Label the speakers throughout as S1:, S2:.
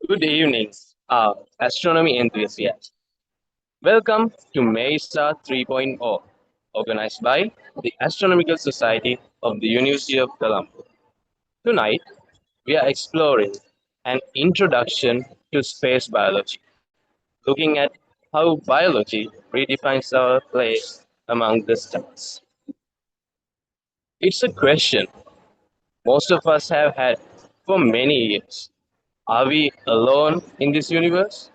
S1: Good evening, astronomy enthusiasts. Welcome to MEISSA 3.0, organized by the Astronomical Society of the University of Colombo. Tonight, we are exploring an introduction to space biology, looking at how biology redefines our place among the stars. It's a question most of us have had for many years. Are we alone in this universe?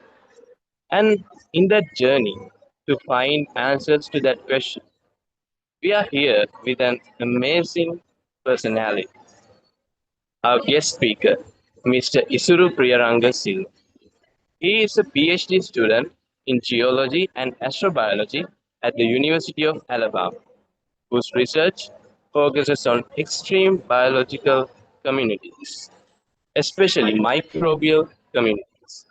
S1: And in that journey to find answers to that question, we are here with an amazing personality, our guest speaker, Mr. Isuru Priyanga Silva. He is a PhD student in geology and astrobiology at the University of Alabama, whose research focuses on extreme biological communities, especially microbial communities,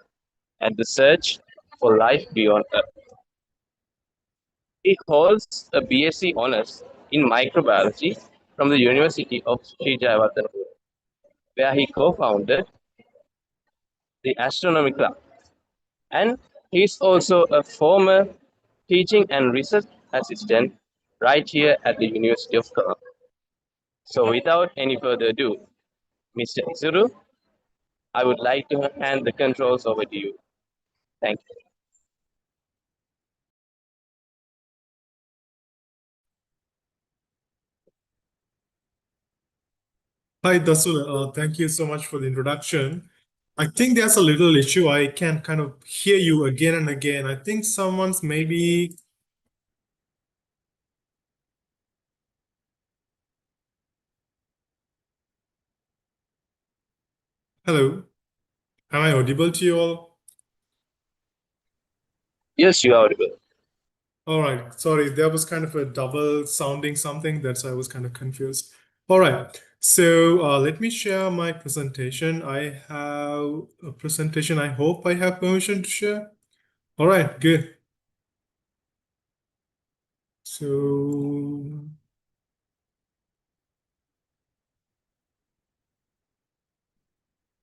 S1: and the search for life beyond Earth. He holds a BSc Honours in Microbiology from the University of Sri Jayawardena, where he co-founded the Astronomy Club. And he is also a former teaching and research assistant right here at the University of Colombo. So without any further ado, Mr. Isuru, I would like to hand the controls over to you. Thank you.
S2: Hi, Dasul. Thank you so much for the introduction. I think there's a little issue. I can kind of hear you again and again. I think someone's maybe. Hello. Am I audible to you all?
S1: Yes, you are audible.
S2: All right. Sorry, there was kind of a double sounding something. That's why I was kind of confused. All right. So let me share my presentation. I have a presentation. I hope I have permission to share. All right, good. So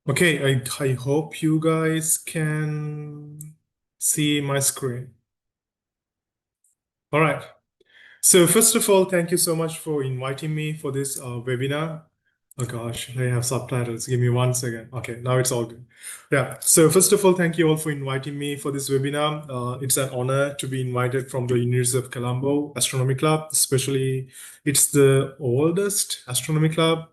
S2: okay, I hope you guys can see my screen. All right. So first of all, thank you so much for inviting me for this webinar. Oh gosh, I have subtitles. Give me 1 second. Okay, now it's all good. Yeah. So first of all, thank you all for inviting me for this webinar. It's an honor to be invited from the University of Colombo Astronomy Club. Especially, it's the oldest astronomy club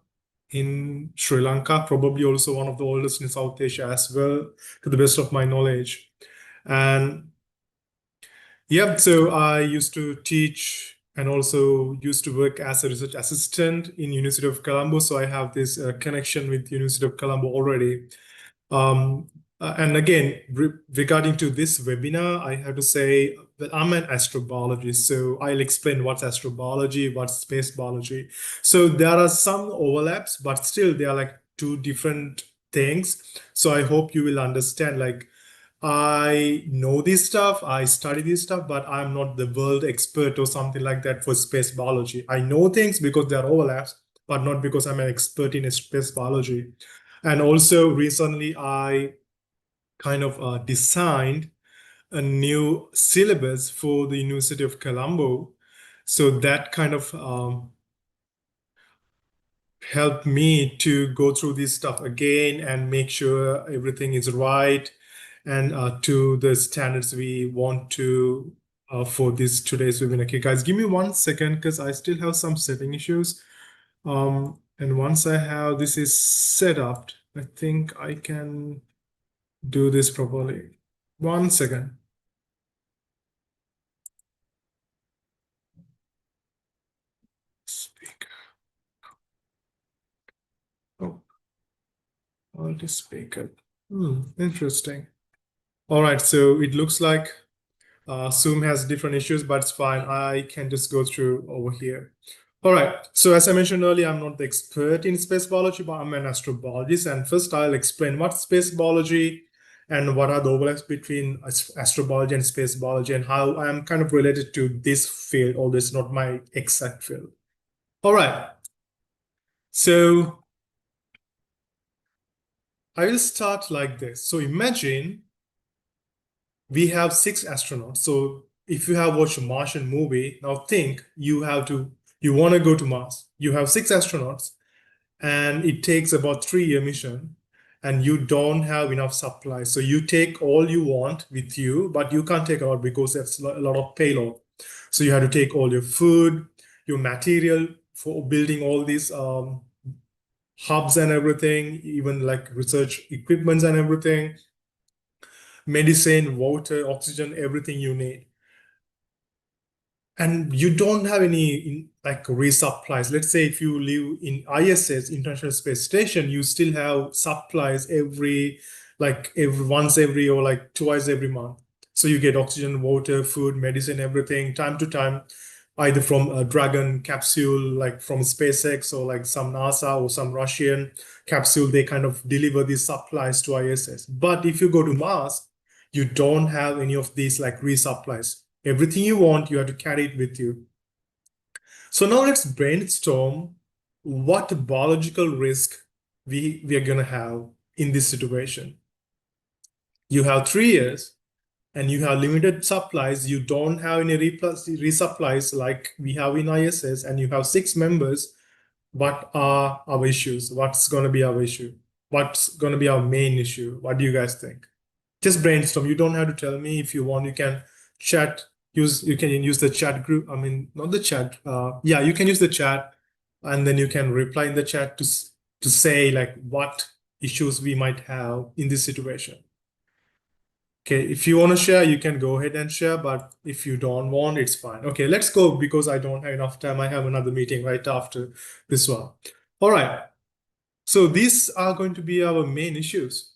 S2: in Sri Lanka, probably also one of the oldest in South Asia as well, to the best of my knowledge. And yeah, so I used to teach and also used to work as a research assistant in University of Colombo. So I have this connection with University of Colombo already. And again, regarding to this webinar, I have to say that I'm an astrobiologist. So I'll explain what's astrobiology, what's space biology. So there are some overlaps, but still they are like two different things. So I hope you will understand, like, I know this stuff, I study this stuff, but I'm not the world expert or something like that for space biology. I know things because there are overlaps, but not because I'm an expert in space biology. And also recently I kind of designed a new syllabus for the University of Colombo. So that kind of helped me to go through this stuff again and make sure everything is right and to the standards we want to for this today's webinar. Okay, guys, give me 1 second because I still have some setting issues. And once I have this is set up, I think I can do this properly. 1 second. Speaker. Oh, multi speaker. Interesting. All right, so it looks like Zoom has different issues, but it's fine. I can just go through over here. All right. So as I mentioned earlier, I'm not the expert in space biology, but I'm an astrobiologist. And first, I'll explain what's space biology and what are the overlaps between astrobiology and space biology and how I'm kind of related to this field, although it's not my exact field. All right. So I will start like this. So imagine we have 6 astronauts. So if you have watched a Martian movie, now think you want to go to Mars. You have 6 astronauts and it takes about 3 year mission and you don't have enough supplies. So you take all you want with you, but you can't take a lot because that's a lot of payload. So you have to take all your food, your material for building all these hubs and everything, even like research equipments and everything, medicine, water, oxygen, everything you need. And you don't have any like resupplies. Let's say if you live in ISS, International Space Station, you still have supplies every once every or like twice every month. So you get oxygen, water, food, medicine, everything time to time, either from a Dragon capsule, like from SpaceX or like some NASA or some Russian capsule. They kind of deliver these supplies to ISS. But if you go to Mars, you don't have any of these like resupplies. Everything you want, you have to carry it with you. So now let's brainstorm what biological risk we are going to have in this situation. You have 3 years and you have limited supplies. You don't have any resupplies like we have in ISS, and you have 6 members. What are our issues? What's going to be our issue? What's going to be our main issue? What do you guys think? Just brainstorm. You don't have to tell me. If you want, you can chat. You can use the chat group. I mean, not the chat. Yeah, you can use the chat, and then you can reply in the chat to say like what issues we might have in this situation. Okay, if you want to share, you can go ahead and share, but if you don't want, it's fine. Okay, let's go because I don't have enough time. I have another meeting right after this one. All right. So these are going to be our main issues.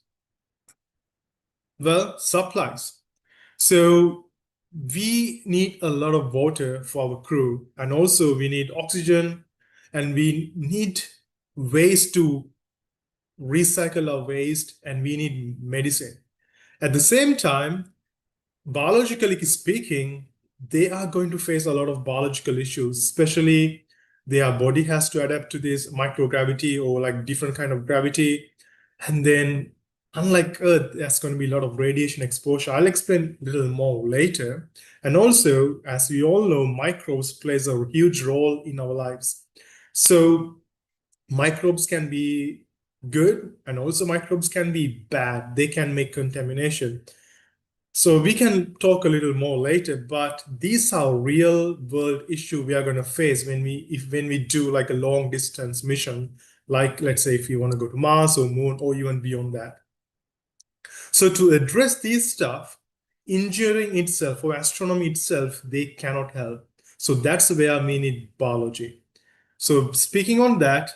S2: Well, supplies. So we need a lot of water for our crew, and also we need oxygen, and we need waste to recycle our waste, and we need medicine. At the same time, biologically speaking, they are going to face a lot of biological issues, especially their body has to adapt to this microgravity or like different kind of gravity. And then unlike Earth, there's going to be a lot of radiation exposure. I'll explain a little more later. And also, as we all know, microbes plays a huge role in our lives. So microbes can be good and also microbes can be bad. They can make contamination. So we can talk a little more later, but these are real world issue we are going to face when we do like a long distance mission, like let's say if you want to go to Mars or Moon or even beyond that. So to address these stuff, engineering itself or astronomy itself, they cannot help. So that's where we need biology. So speaking on that,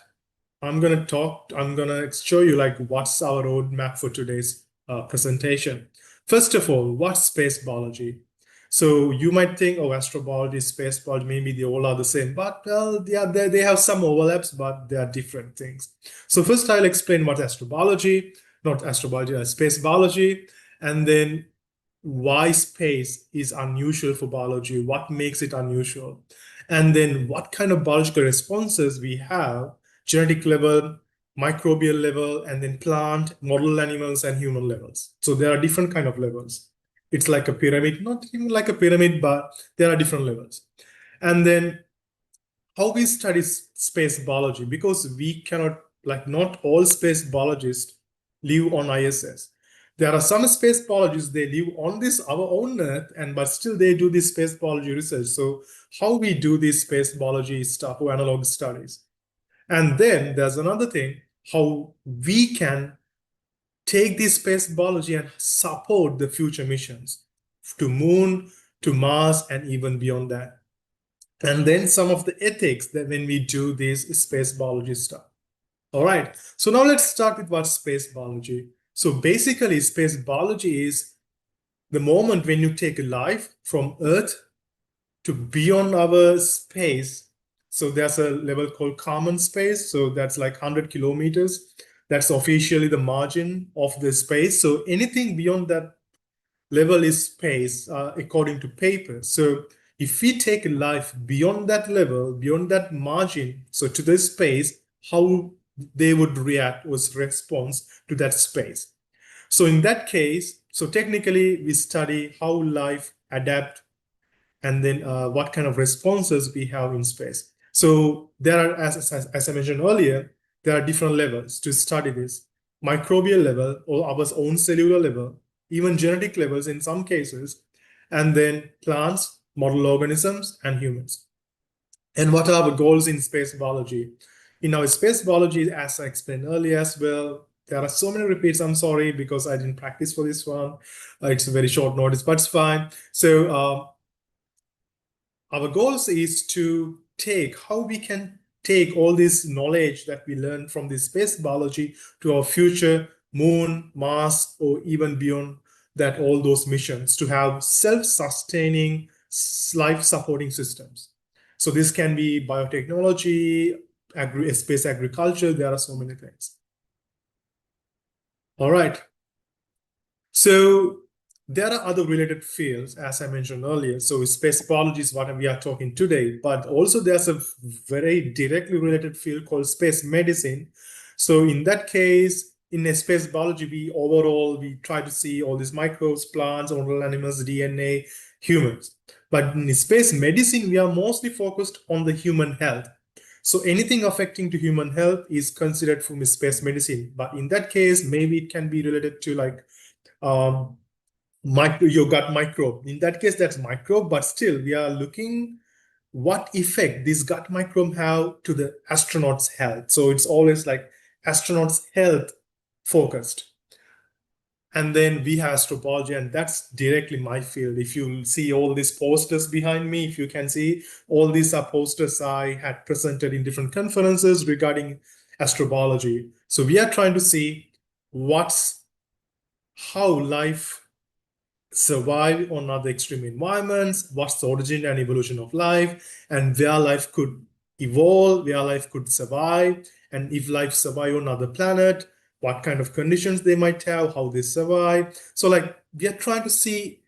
S2: I'm going to show you like what's our roadmap for today's presentation. First of all, what's space biology? So you might think, oh, astrobiology, space biology, maybe they all are the same, but well, yeah, they have some overlaps, but they are different things. So first I'll explain what astrobiology, not astrobiology, space biology, and then why space is unusual for biology, what makes it unusual, and then what kind of biological responses we have, genetic level, microbial level, and then plant, model animals, and human levels. So there are different kind of levels. It's like a pyramid, not even like a pyramid, but there are different levels. And then how we study space biology, because we cannot, like not all space biologists live on ISS. There are some space biologists, they live on this our own Earth, and but still they do this space biology research. So how we do this space biology stuff or analog studies. And then there's another thing, how we can take this space biology and support the future missions to Moon, to Mars, and even beyond that. And then some of the ethics that when we do this space biology stuff. All right, so now let's start with what space biology. So basically, space biology is the moment when you take life from Earth to beyond our space. So there's a level called common space. So that's like 100 kilometers. That's officially the margin of the space. So anything beyond that level is space, according to paper. So if we take life beyond that level, beyond that margin, so to this space, how they would react was response to that space. So in that case, so technically we study how life adapt and then what kind of responses we have in space. So there are, as I mentioned earlier, there are different levels to study this. Microbial level or our own cellular level, even genetic levels in some cases, and then plants, model organisms, and humans. And what are our goals in space biology? In our space biology, as I explained earlier as well, there are so many repeats. I'm sorry because I didn't practice for this one. It's a very short notice, but it's fine. So our goals is to take how we can take all this knowledge that we learn from this space biology to our future moon, Mars, or even beyond that, all those missions to have self-sustaining life-supporting systems. So this can be biotechnology, space agriculture. There are so many things. All right. So there are other related fields, as I mentioned earlier. So space biology is what we are talking today, but also there's a very directly related field called space medicine. So in that case, in a space biology, we try to see all these microbes, plants, organelle animals, DNA, humans. But in space medicine, we are mostly focused on the human health. So anything affecting to human health is considered from space medicine. But in that case, maybe it can be related to like um, your gut microbe. In that case, that's microbe, but still we are looking what effect this gut microbe have to the astronaut's health. So it's always like astronaut's health focused. And then we have astrobiology, and that's directly my field. If you see all these posters behind me, if you can see, all these are posters I had presented in different conferences regarding astrobiology. So we are trying to see how life survive on other extreme environments, what's the origin and evolution of life, and where life could evolve, where life could survive, and if life survive on other planet, what kind of conditions they might have, how they survive. So like we are trying to see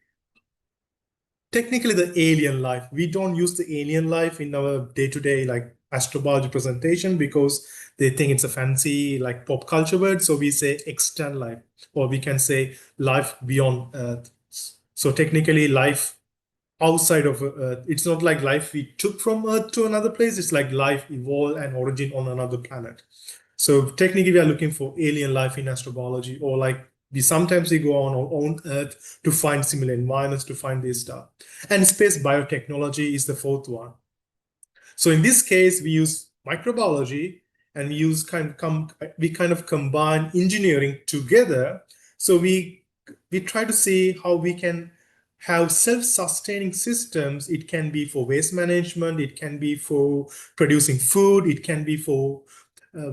S2: technically the alien life. We don't use the alien life in our day-to-day like astrobiology presentation because they think it's a fancy like pop culture word. So we say external life, or we can say life beyond Earth. So technically life outside of Earth. It's not like life we took from Earth to another place. It's like life evolved and origin on another planet. So technically we are looking for alien life in astrobiology, or like we go on our own Earth to find similar environments to find this stuff. And space biotechnology is the fourth one. So in this case, we use microbiology and we kind of combine engineering together. So we try to see how we can have self-sustaining systems. It can be for waste management, it can be for producing food, it can be for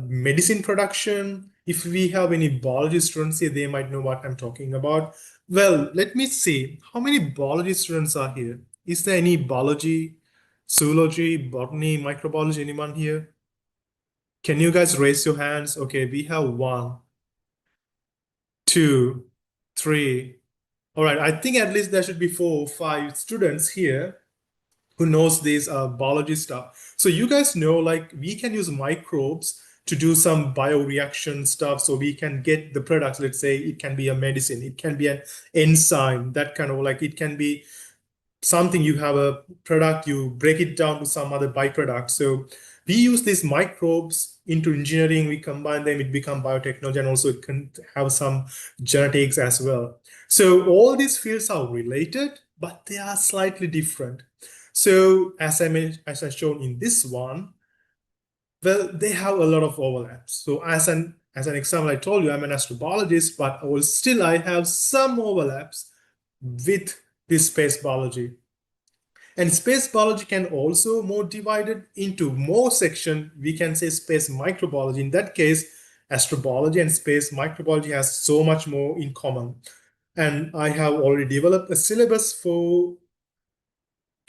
S2: medicine production. If we have any biology students here, they might know what I'm talking about. Well, let me see. How many biology students are here? Is there any biology, zoology, botany, microbiology, anyone here? Can you guys raise your hands? Okay, we have one, two, three. All right, I think at least there should be 4 or 5 students here who knows this biology stuff. So you guys know, like we can use microbes to do some bioreaction stuff. So we can get the products. Let's say it can be a medicine, it can be an enzyme, that kind of like it can be something. You have a product, you break it down to some other byproduct. So we use these microbes into engineering, we combine them, it become biotechnology, and also it can have some genetics as well. So all these fields are related, but they are slightly different. So as I shown in this one, well, they have a lot of overlaps. So as an example, I told you I'm an astrobiologist, but I have some overlaps with this space biology. And space biology can also more divided into more section. We can say space microbiology. In that case, astrobiology and space microbiology has so much more in common. And I have already developed a syllabus for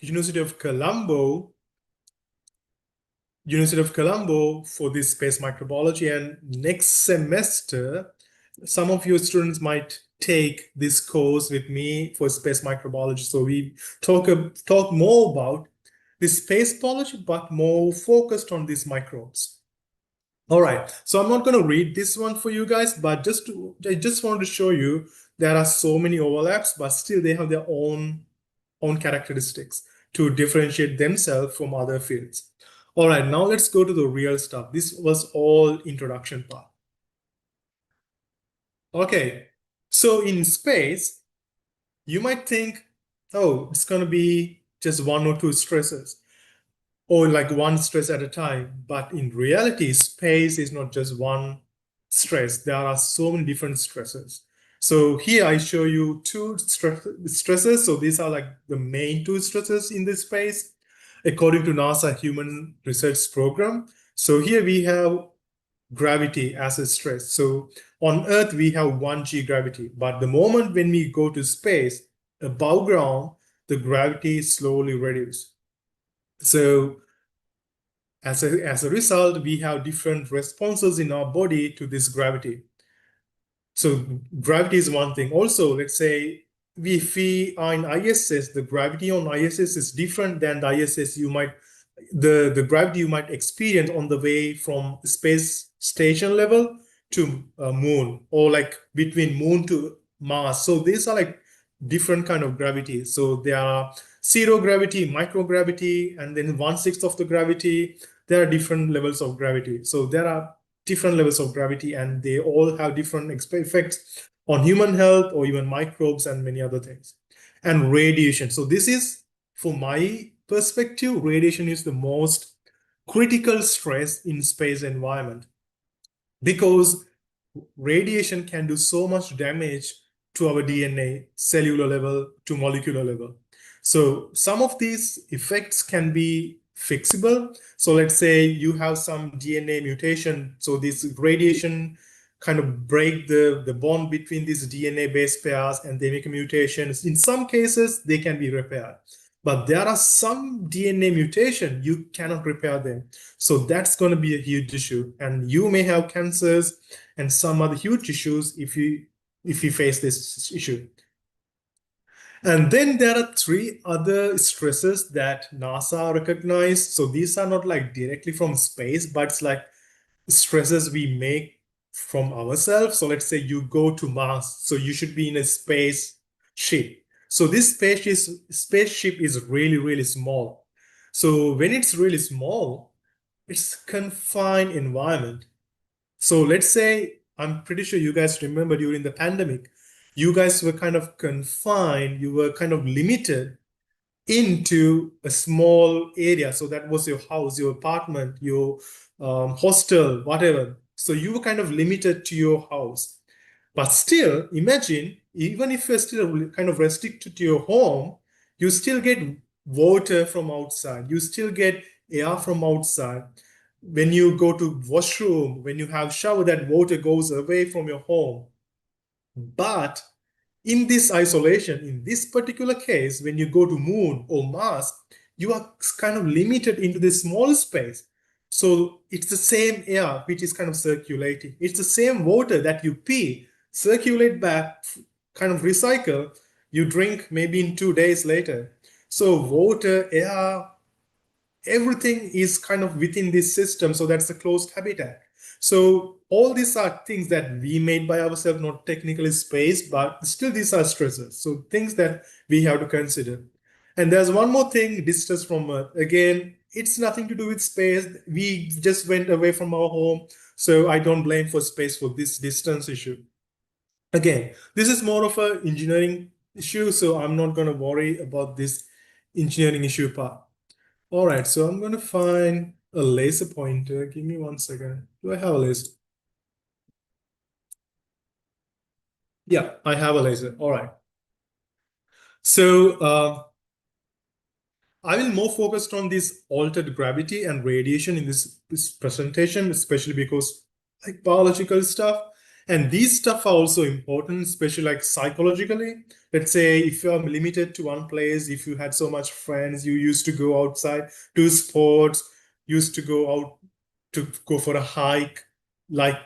S2: University of Colombo for this space microbiology. And next semester, some of your students might take this course with me for space microbiology. So we talk more about the space biology, but more focused on these microbes. All right, so I'm not going to read this one for you guys, but I just wanted to show you there are so many overlaps, but still they have their own characteristics to differentiate themselves from other fields. All right, now let's go to the real stuff. This was all introduction part. Okay, so in space, you might think, oh, it's going to be just one or two stresses, or like one stress at a time. But in reality, space is not just one stress. There are so many different stresses. So here I show you two stresses. So these are like the main two stresses in this space, according to NASA Human Research Program. So here we have gravity as a stress. So on Earth, we have 1g gravity. But the moment when we go to space, above ground, the gravity slowly reduces. So as a result, we have different responses in our body to this gravity. So gravity is one thing. Also, let's say if we are in ISS, the gravity on ISS is different than the ISS you might the gravity you might experience on the way from space station level to moon, or like between moon to Mars. So these are like different kind of gravity. So there are zero gravity, microgravity, and then 1/6 of the gravity. There are different levels of gravity. So there are different levels of gravity, and they all have different effects on human health or even microbes and many other things. And radiation. So this is, for my perspective, radiation is the most critical stress in space environment, because radiation can do so much damage to our DNA, cellular level to molecular level. So some of these effects can be fixable. So let's say you have some DNA mutation. So this radiation kind of break the bond between these DNA base pairs and they make mutations. In some cases, they can be repaired. But there are some DNA mutation, you cannot repair them. So that's going to be a huge issue. And you may have cancers and some other huge issues if you face this issue. And then there are three other stresses that NASA recognized. So these are not like directly from space, but it's like stresses we make from ourselves. So let's say you go to Mars, so you should be in a space ship. So this spaceship is really, really small. So when it's really small, it's confined environment. So let's say, I'm pretty sure you guys remember during the pandemic, you guys were kind of confined, you were kind of limited into a small area. So that was your house, your apartment, your hostel, whatever. So you were kind of limited to your house. But still, imagine, even if you're still kind of restricted to your home, you still get water from outside. You still get air from outside. When you go to washroom, when you have shower, that water goes away from your home. But in this isolation, in this particular case, when you go to moon or Mars, you are kind of limited into this small space. So it's the same air which is kind of circulating. It's the same water that you pee, circulate back, kind of recycle, you drink maybe in 2 days later. So water, air, everything is kind of within this system. So that's a closed habitat. So all these are things that we made by ourselves, not technically space, but still these are stresses. So things that we have to consider. And there's one more thing, distance from Earth. Again, it's nothing to do with space. We just went away from our home. So I don't blame for space for this distance issue. Again, this is more of an engineering issue. So I'm not going to worry about this engineering issue part. All right, so I'm going to find a laser pointer. Give me 1 second. Do I have a laser? Yeah, I have a laser. All right. So I will more focused on this altered gravity and radiation in this presentation, especially because like biological stuff. And these stuff are also important, especially like psychologically. Let's say if you're limited to one place, if you had so much friends, you used to go outside, do sports, used to go out to go for a hike, like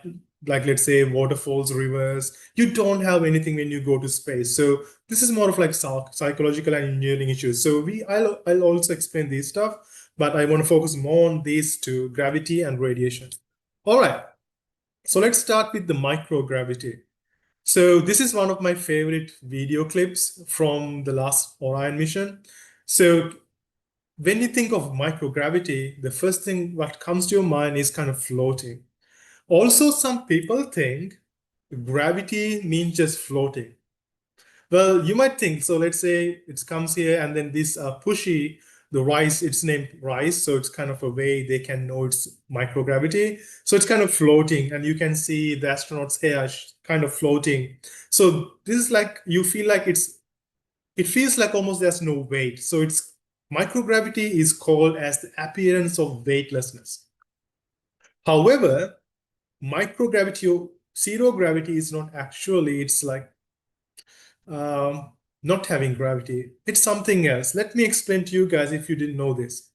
S2: let's say waterfalls, rivers. You don't have anything when you go to space. So this is more of like psychological and engineering issues. So I'll also explain these stuff, but I want to focus more on these two, gravity and radiation. All right. So let's start with the microgravity. So this is one of my favorite video clips from the last Orion mission. So when you think of microgravity, the first thing what comes to your mind is kind of floating. Also, some people think gravity means just floating. Well, you might think, so let's say it comes here and then this pushy, the rise, it's named rise. So it's kind of a way they can know it's microgravity. So it's kind of floating and you can see the astronauts' hair kind of floating. So this is like, you feel like it feels like almost there's no weight. So it's microgravity is called as the appearance of weightlessness. However, microgravity or zero gravity is not actually, it's like um, not having gravity. It's something else. Let me explain to you guys if you didn't know this.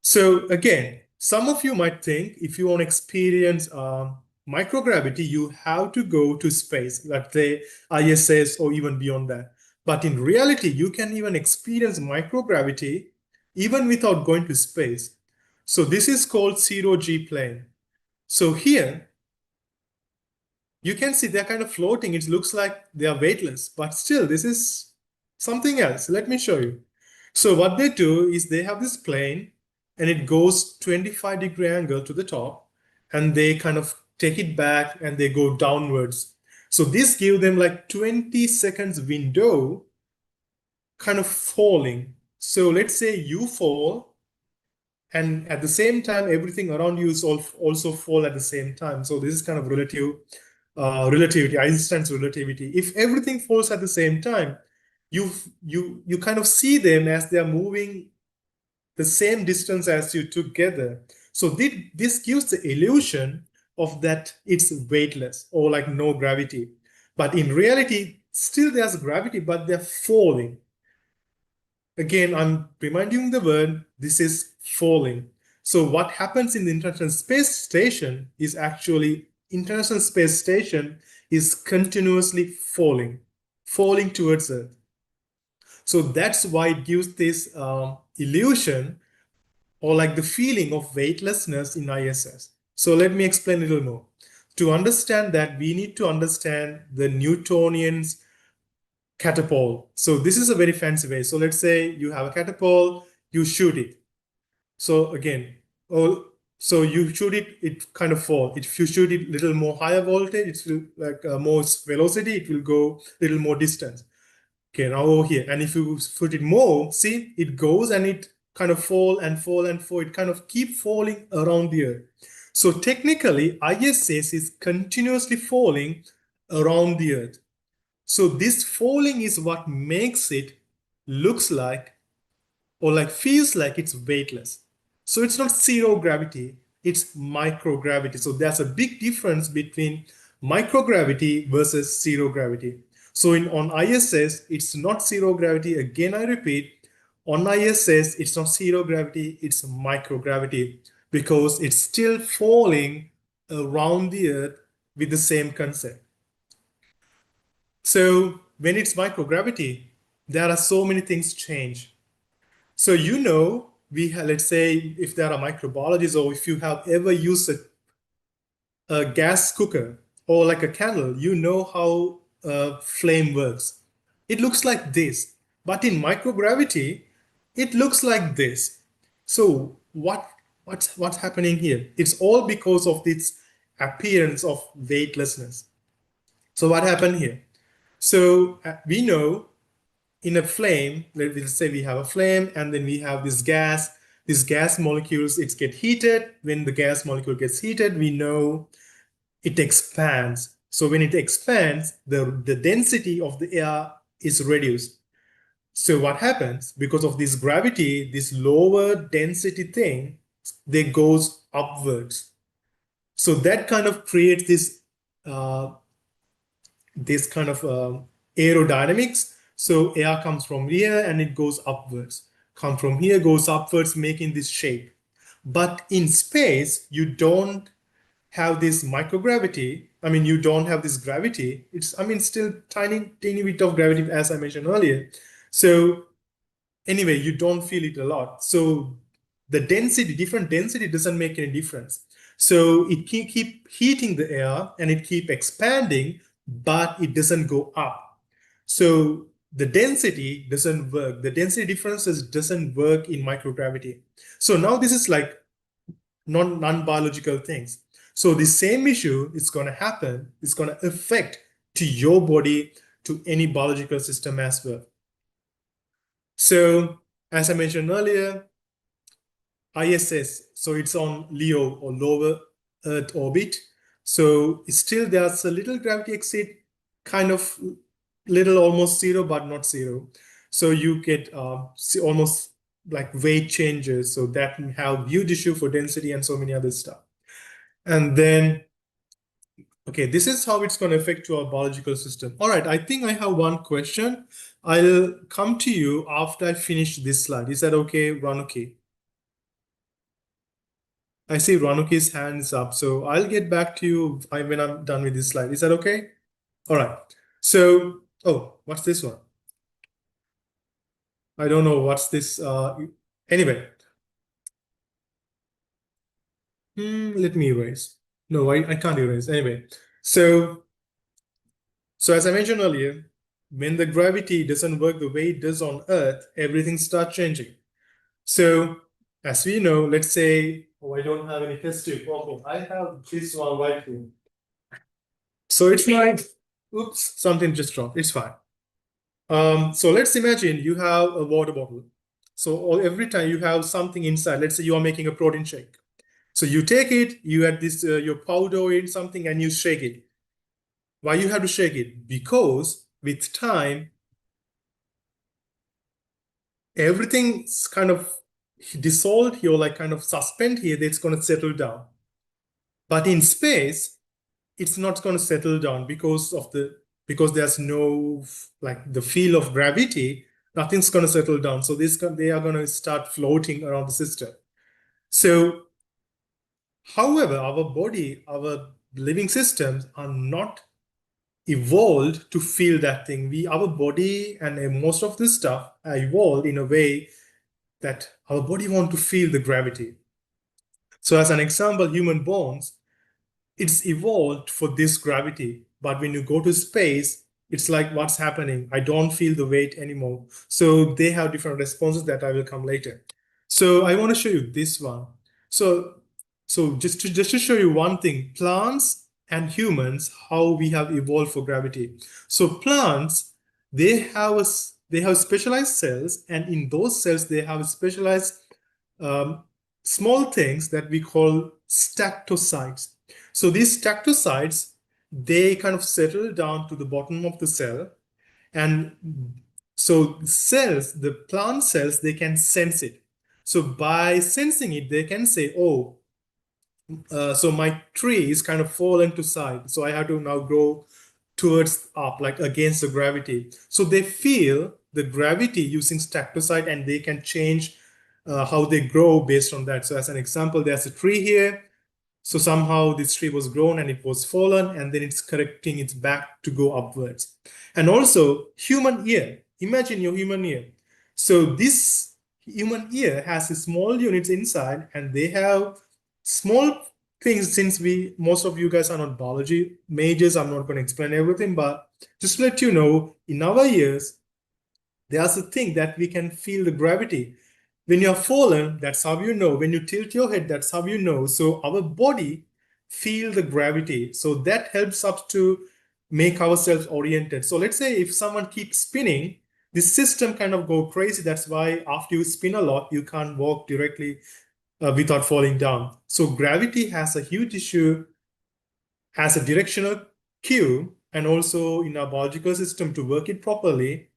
S2: So again, some of you might think if you want to experience microgravity, you have to go to space, like the ISS or even beyond that. But in reality, you can even experience microgravity even without going to space. So this is called zero G plane. So here, you can see they're kind of floating. It looks like they are weightless, but still, this is something else. Let me show you. So what they do is they have this plane and it goes 25-degree angle to the top and they kind of take it back and they go downwards. So this gives them like 20 seconds window kind of falling. So let's say you fall and at the same time, everything around you is also fall at the same time. So this is kind of relativity, Einstein's relativity. If everything falls at the same time, you kind of see them as they are moving the same distance as you together. So this gives the illusion of that it's weightless or like no gravity. But in reality, still there's gravity, but they're falling. Again, I'm reminding the word, this is falling. So what happens in the International Space Station is actually International Space Station is continuously falling towards Earth. So that's why it gives this illusion or like the feeling of weightlessness in ISS. So let me explain a little more. To understand that, we need to understand the Newtonian's catapult. So this is a very fancy way. So let's say you have a catapult, you shoot it. So again, so you shoot it, it kind of fall. If you shoot it little more higher voltage, it will like more velocity, it will go little more distance. Okay, now over here, and if you shoot it more, see, it goes and it kind of fall and fall and fall. It kind of keep falling around the Earth. So technically, ISS is continuously falling around the Earth. So this falling is what makes it looks like or like feels like it's weightless. So it's not zero gravity, it's microgravity. So there's a big difference between microgravity versus zero gravity. So on ISS, it's not zero gravity. Again, I repeat, on ISS, it's not zero gravity, it's microgravity because it's still falling around the Earth with the same concept. So when it's microgravity, there are so many things change. So let's say if there are microbiologists or if you have ever used a gas cooker or like a candle, you know how flame works. It looks like this, but in microgravity, it looks like this. So what's happening here? It's all because of this appearance of weightlessness. So what happened here? So we know in a flame, let's say we have a flame and then we have this gas. These gas molecules, it get heated. When the gas molecule gets heated, we know it expands. So when it expands, the density of the air is reduced. So what happens? Because of this gravity, this lower density thing, they goes upwards. So that kind of creates uh, this kind of aerodynamics. So air comes from here and it goes upwards. Come from here, goes upwards, making this shape. But in space, you don't have this microgravity. I mean, you don't have this gravity. It's, I mean, still tiny bit of gravity, as I mentioned earlier. So anyway, you don't feel it a lot. So the density, different density doesn't make any difference. So it keep heating the air and it keep expanding, but it doesn't go up. So the density doesn't work. The density differences doesn't work in microgravity. So now this is like non-biological things. So the same issue is going to happen. It's going to affect to your body, to any biological system as well. So as I mentioned earlier, ISS, so it's on LEO or lower Earth orbit. So still there's a little gravity exceed, kind of little almost zero, but not zero. So you get almost like weight changes. So that can have huge issue for density and so many other stuff. And then, okay, this is how it's going to affect to our biological system. All right, I think I have one question. I'll come to you after I finish this slide. Is that okay, Ranuki? I see Ranuki's hands up, so I'll get back to you when I'm done with this slide. Is that okay? All right. So, oh, what's this one? I don't know what's this. Anyway, let me erase. No, I can't erase. Anyway, so as I mentioned earlier, when the gravity doesn't work the way it does on Earth, everything starts changing. So, as we know, let's say, oh, I don't have any test tube. Okay, I have this one right here. So it's like, oops, something just dropped. It's fine. So let's imagine you have a water bottle. So every time you have something inside, let's say you are making a protein shake. So you take it, you add this your powder in something, and you shake it. Why you have to shake it? Because with time, everything's kind of dissolved here, like kind of suspend here. That's going to settle down. But in space, it's not going to settle down because there's no like the field of gravity. Nothing's going to settle down. So they are going to start floating around the system. So, however, our body, our living systems are not evolved to feel that thing. Our body and most of this stuff are evolved in a way that our body want to feel the gravity. So, as an example, human bones, it's evolved for this gravity. But when you go to space, it's like, what's happening? I don't feel the weight anymore. So they have different responses that I will come later. So I want to show you this one. So, just to show you one thing, plants and humans, how we have evolved for gravity. So plants, they have specialized cells, and in those cells they have specialized um, small things that we call stactocytes. So these stactocytes, they kind of settle down to the bottom of the cell. And so cells, the plant cells, they can sense it. So by sensing it, they can say, oh, so my tree is kind of fallen to side. So I have to now grow towards up, like against the gravity. So they feel the gravity using stactocyte, and they can change how they grow based on that. So as an example, there's a tree here. So somehow this tree was grown and it was fallen, and then it's correcting its back to go upwards. And also human ear. Imagine your human ear. So this human ear has small units inside, and they have small things. Since most of you guys are not biology majors, I'm not going to explain everything, but just to let you know, in our ears, there's a thing that we can feel the gravity. When you're fallen, that's how you know. When you tilt your head, that's how you know. So our body feel the gravity. So that helps us to make ourselves oriented. So let's say if someone keeps spinning, this system kind of go crazy. That's why after you spin a lot, you can't walk directly without falling down. So gravity has a huge issue as a directional cue, and also in our biological system to work it properly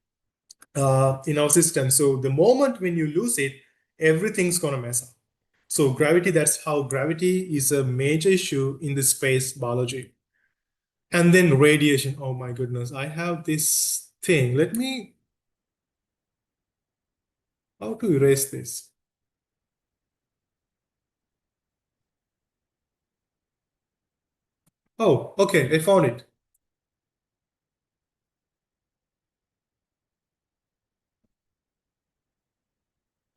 S2: in our system. So the moment when you lose it, everything's gonna mess up. So gravity, that's how gravity is a major issue in the space biology. And then radiation. Oh my goodness, I have this thing. How to erase this? Oh, okay, I found it.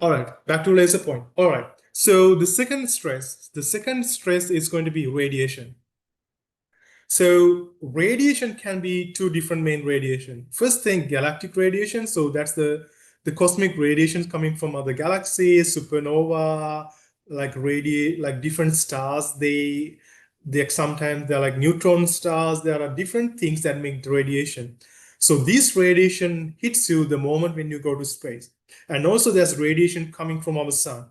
S2: All right, back to laser point. All right. So the second stress is going to be radiation. So radiation can be two different main radiation. First thing, galactic radiation. So that's the cosmic radiations coming from other galaxies, supernova, like different stars. They sometimes they're like neutron stars. There are different things that make the radiation. So this radiation hits you the moment when you go to space. And also there's radiation coming from our sun.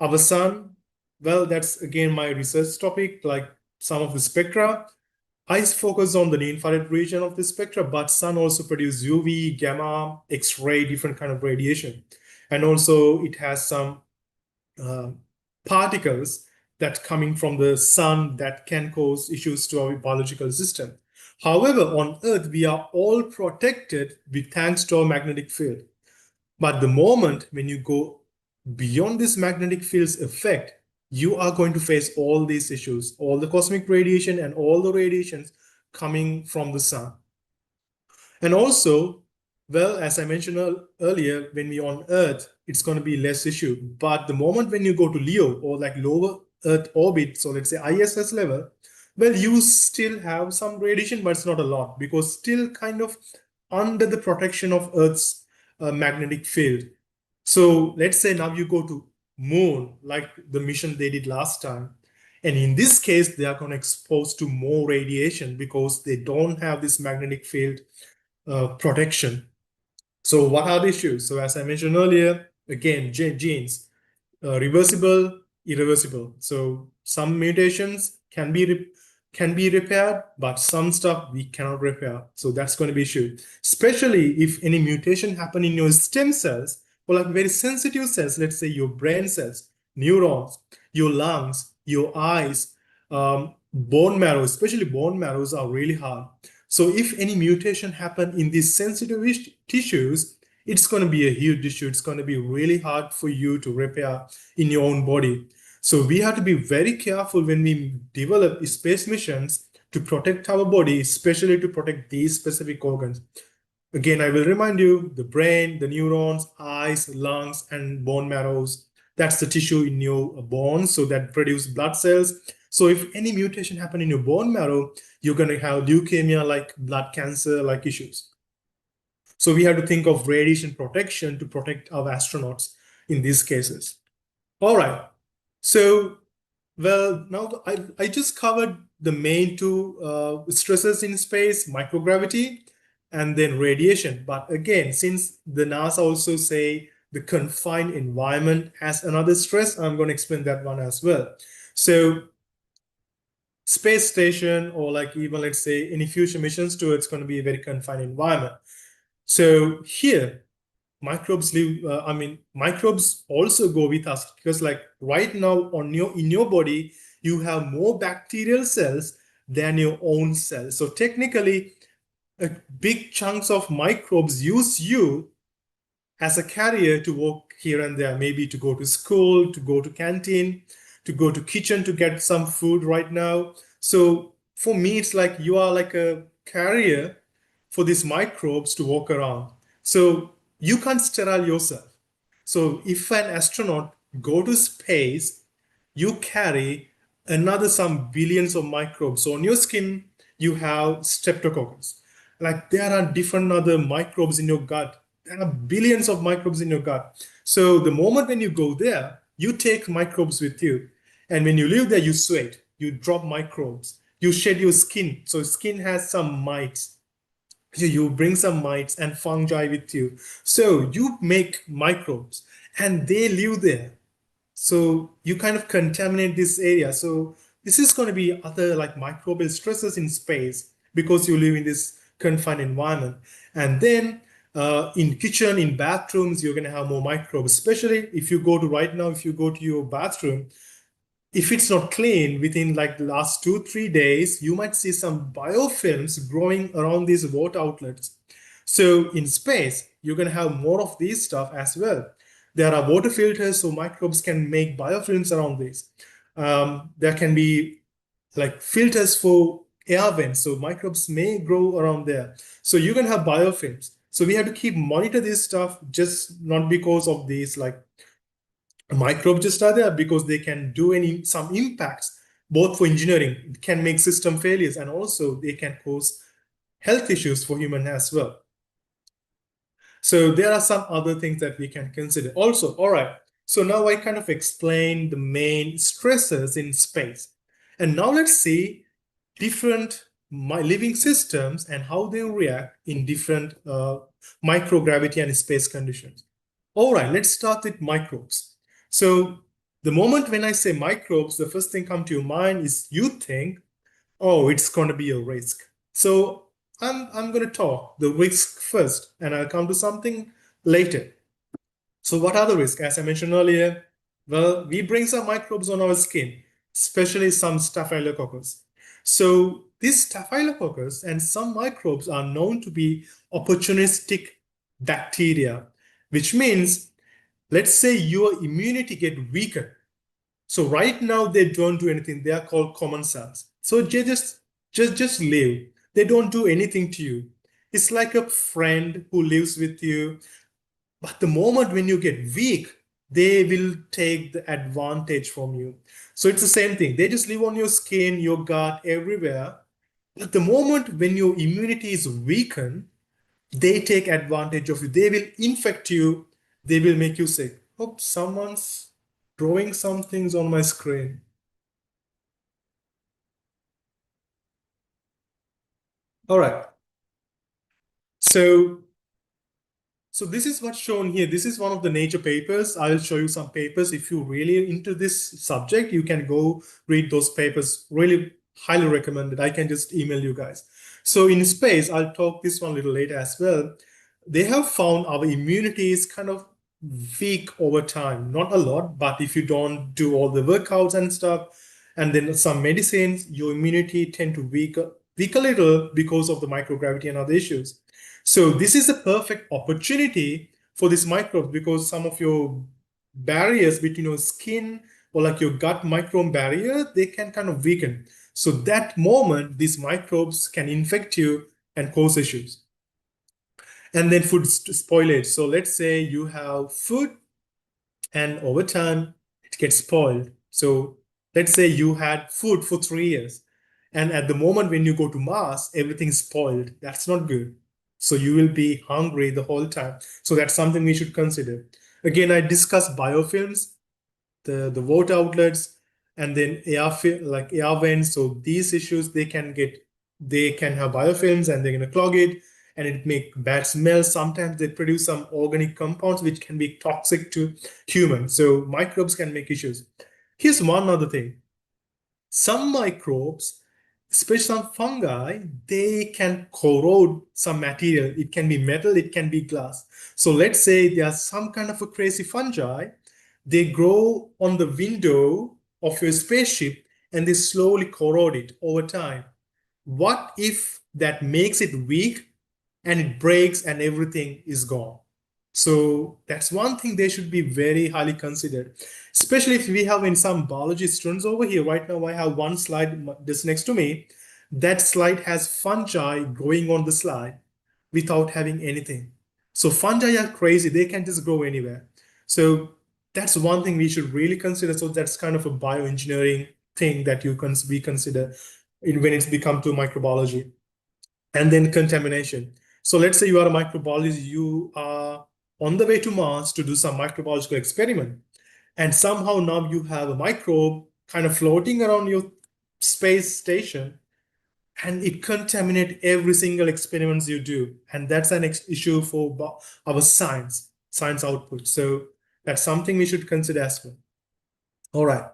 S2: Our sun, well, that's again my research topic, like some of the spectra. I focus on the infrared region of the spectra, but sun also produces UV, gamma, X-ray, different kind of radiation. And also it has some uh, particles that coming from the sun that can cause issues to our biological system. However, on Earth, we are all protected with thanks to our magnetic field. But the moment when you go beyond this magnetic field's effect, you are going to face all these issues, all the cosmic radiation and all the radiations coming from the sun. And also, well, as I mentioned earlier, when we on Earth, it's going to be less issue. But the moment when you go to LEO or like lower Earth orbit, so let's say ISS level, well, you still have some radiation, but it's not a lot because still kind of under the protection of Earth's magnetic field. So let's say now you go to moon, like the mission they did last time. And in this case, they are going to expose to more radiation because they don't have this magnetic field protection. So what are the issues? So as I mentioned earlier, again, genes, reversible, irreversible. So some mutations can be repaired, but some stuff we cannot repair. So that's going to be issue, especially if any mutation happen in your stem cells or like very sensitive cells. Let's say your brain cells, neurons, your lungs, your eyes, bone marrow. Especially bone marrows are really hard. So if any mutation happen in these sensitive tissues, it's going to be a huge issue. It's going to be really hard for you to repair in your own body. So we have to be very careful when we develop space missions to protect our body, especially to protect these specific organs. Again, I will remind you, the brain, the neurons, eyes, lungs, and bone marrows, that's the tissue in your bones, so that produce blood cells. So if any mutation happen in your bone marrow, you're going to have leukemia, like blood cancer, like issues. So we have to think of radiation protection to protect our astronauts in these cases. All right. So, well, now I just covered the main two stresses in space, microgravity and then radiation. But again, since the NASA also say the confined environment has another stress, I'm going to explain that one as well. So space station or like even let's say any future missions to it's going to be a very confined environment. So here microbes live, microbes also go with us because like right now on your in your body you have more bacterial cells than your own cells. So technically a big chunks of microbes use you as a carrier to walk here and there, maybe to go to school, to go to canteen, to go to kitchen to get some food right now. So for me, it's like you are like a carrier for these microbes to walk around. So you can't sterile yourself. So if an astronaut go to space, you carry another some billions of microbes. So on your skin, you have streptococcus. Like there are different other microbes in your gut. There are billions of microbes in your gut. So the moment when you go there, you take microbes with you. And when you live there, you sweat, you drop microbes, you shed your skin. So skin has some mites. You bring some mites and fungi with you. So you make microbes and they live there. So you kind of contaminate this area. So this is going to be other like microbial stresses in space because you live in this confined environment. And then in kitchen, in bathrooms, you're going to have more microbes, especially if you go to right now, if you go to your bathroom, if it's not clean within like the last 2 3 days, you might see some biofilms growing around these water outlets. So in space you're going to have more of these stuff as well. There are water filters so microbes can make biofilms around this. There can be like filters for air vents so microbes may grow around there. So you're going to have biofilms. So we have to keep monitor this stuff, just not because of these like Microbes just are there because they can do some impacts, both for engineering, it can make system failures, and also they can cause health issues for human as well. So there are some other things that we can consider. Also, all right, so now I kind of explained the main stressors in space. And now let's see different living systems and how they react in different microgravity and space conditions. All right, let's start with microbes. So the moment when I say microbes, the first thing come to your mind is you think, oh, it's going to be a risk. So I'm going to talk the risk first, and I'll come to something later. So what are the risks? As I mentioned earlier, well, we bring some microbes on our skin, especially some staphylococcus. So these staphylococcus and some microbes are known to be opportunistic bacteria, which means, let's say your immunity get weaker. So right now they don't do anything. They are called common cells. So they just live. They don't do anything to you. It's like a friend who lives with you. But the moment when you get weak, they will take the advantage from you. So it's the same thing. They just live on your skin, your gut, everywhere. But the moment when your immunity is weakened, they take advantage of you. They will infect you. They will make you sick. Hope someone's drawing some things on my screen. All right. So So this is what's shown here. This is one of the Nature papers. I'll show you some papers. If you're really into this subject, you can go read those papers. Really highly recommended. I can just email you guys. So in space, I'll talk this one a little later as well. They have found our immunity is kind of weak over time. Not a lot, but if you don't do all the workouts and stuff, and then some medicines, your immunity tend to weak a little because of the microgravity and other issues. So this is a perfect opportunity for this microbe because some of your barriers between your skin or like your gut microbe barrier, they can kind of weaken. So that moment, these microbes can infect you and cause issues. And then food spoilage. So let's say you have food and over time it gets spoiled. So let's say you had food for 3 years, and at the moment when you go to Mars, everything's spoiled. That's not good. So you will be hungry the whole time. So that's something we should consider. Again, I discussed biofilms, the water outlets, and then like air vents. So these issues they can have biofilms and they're gonna clog it and it make bad smell. Sometimes they produce some organic compounds which can be toxic to humans. So microbes can make issues. Here's one other thing. Some microbes, especially some fungi, they can corrode some material. It can be metal, it can be glass. So let's say there's some kind of a crazy fungi, they grow on the window of your spaceship and they slowly corrode it over time. What if that makes it weak and it breaks and everything is gone? So that's one thing they should be very highly considered, especially if we have in some biology students over here. Right now, I have one slide just next to me. That slide has fungi growing on the slide without having anything. So fungi are crazy. They can just grow anywhere. So that's one thing we should really consider. So that's kind of a bioengineering thing that we consider when it's become to microbiology. And then contamination. So let's say you are a microbiologist, you are on the way to Mars to do some microbiological experiment. And somehow now you have a microbe kind of floating around your space station and it contaminate every single experiments you do. And that's an issue for our science output. So that's something we should consider as well. All right.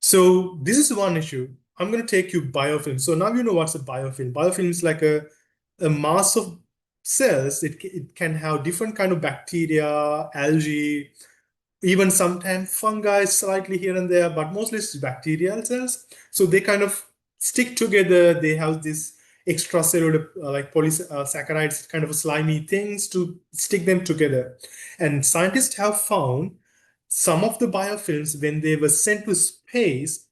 S2: So this is one issue. I'm going to take you biofilm. So now you know what's a biofilm. Biofilm is like a mass of cells. It can have different kind of bacteria, algae, even sometimes fungi slightly here and there, but mostly it's bacterial cells. So they kind of stick together. They have this extracellular like polysaccharides, kind of slimy things to stick them together. And scientists have found some of the biofilms, when they were sent to space,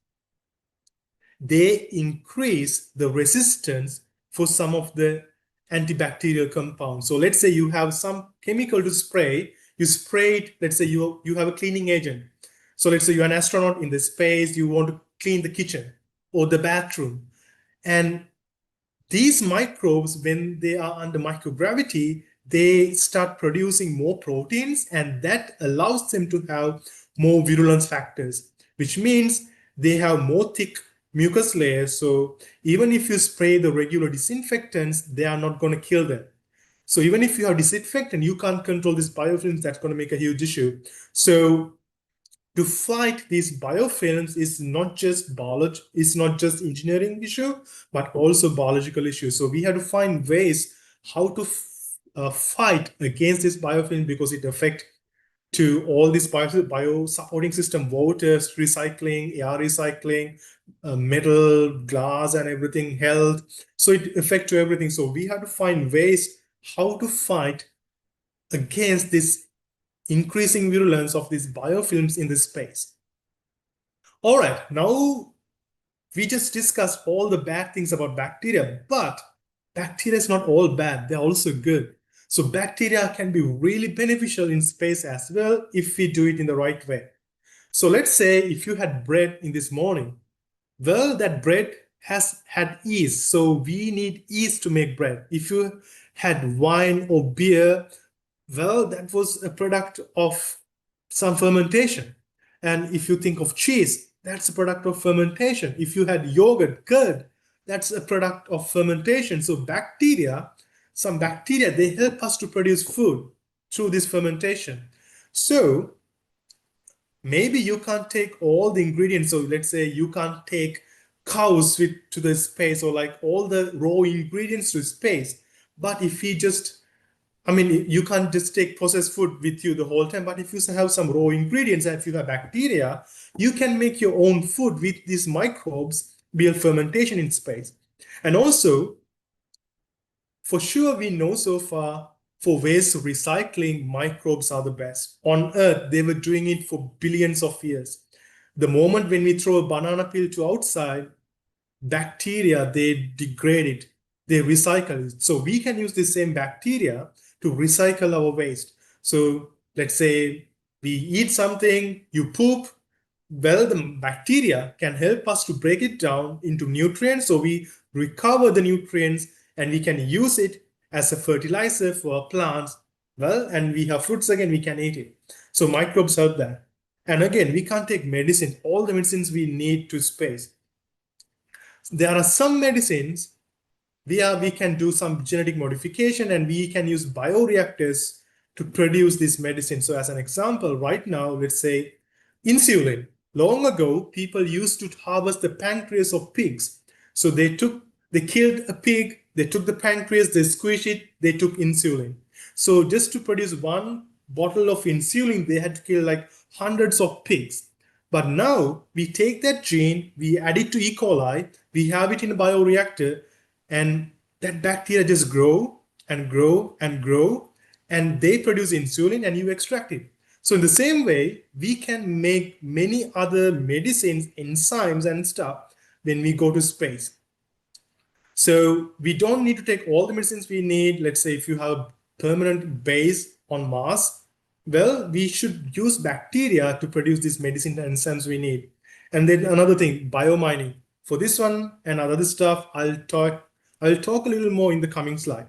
S2: they increase the resistance for some of the antibacterial compounds. So let's say you have some chemical to spray, you spray it. Let's say you have a cleaning agent. So let's say you're an astronaut in the space, you want to clean the kitchen or the bathroom. And these microbes, when they are under microgravity, they start producing more proteins, and that allows them to have more virulence factors, which means they have more thick mucus layers. So even if you spray the regular disinfectants, they are not going to kill them. So even if you have disinfectant, you can't control these biofilms. That's going to make a huge issue. So to fight these biofilms is not just biology, it's not just engineering issue, but also biological issue. So we have to find ways how to fight against this biofilm, because it affects to all this bio supporting system, water, recycling, air recycling, metal, glass, and everything, health. So it affects to everything. So we have to find ways how to fight against this increasing virulence of these biofilms in this space. All right, now we just discussed all the bad things about bacteria, but bacteria is not all bad, they're also good. So bacteria can be really beneficial in space as well if we do it in the right way. So let's say if you had bread in this morning, well, that bread has had yeast, so we need yeast to make bread. If you had wine or beer, well, that was a product of some fermentation. And if you think of cheese, that's a product of fermentation. If you had yogurt, curd, that's a product of fermentation. So bacteria, some bacteria, they help us to produce food through this fermentation. So maybe you can't take all the ingredients. So let's say you can't take cows to the space, or like all the raw ingredients to space. But if we just, I mean, you can't just take processed food with you the whole time, but if you have some raw ingredients and if you have bacteria, you can make your own food with these microbes via fermentation in space. And also, for sure, we know so far for waste recycling, microbes are the best. On Earth, they were doing it for billions of years. The moment when we throw a banana peel to outside, bacteria, they degrade it, they recycle it. So we can use the same bacteria to recycle our waste. So let's say we eat something, you poop, well, the bacteria can help us to break it down into nutrients. So we recover the nutrients and we can use it as a fertilizer for our plants. Well, and we have fruits again, we can eat it. So microbes help that. And again, we can't take medicine, all the medicines we need to space. There are some medicines where we can do some genetic modification and we can use bioreactors to produce this medicine. So as an example, right now, let's say insulin. Long ago, people used to harvest the pancreas of pigs. So they killed a pig, they took the pancreas, they squished it, they took insulin. So just to produce one bottle of insulin, they had to kill like hundreds of pigs. But now we take that gene, we add it to E. coli, we have it in a bioreactor, and that bacteria just grow and grow and grow, and they produce insulin and you extract it. So in the same way, we can make many other medicines, enzymes and stuff when we go to space. So we don't need to take all the medicines we need. Let's say if you have a permanent base on Mars, well, we should use bacteria to produce these medicine and enzymes we need. And then another thing, biomining. For this one and other stuff, I'll talk a little more in the coming slide.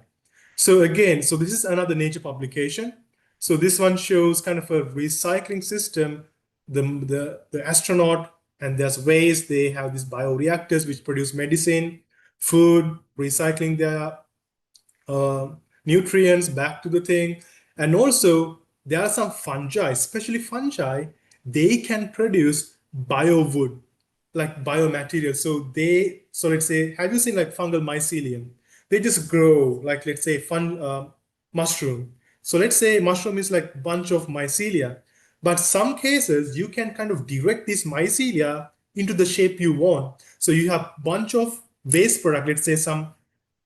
S2: So again, so this is another Nature publication. So this one shows kind of a recycling system. The astronaut and there's waste, they have these bioreactors which produce medicine, food, recycling their nutrients back to the thing. And also there are some fungi, especially fungi, they can produce biowood, like biomaterial. So let's say, have you seen like fungal mycelium? They just grow like, let's say mushroom. So let's say mushroom is like bunch of mycelia, but some cases you can kind of direct this mycelia into the shape you want. So you have bunch of waste product, let's say some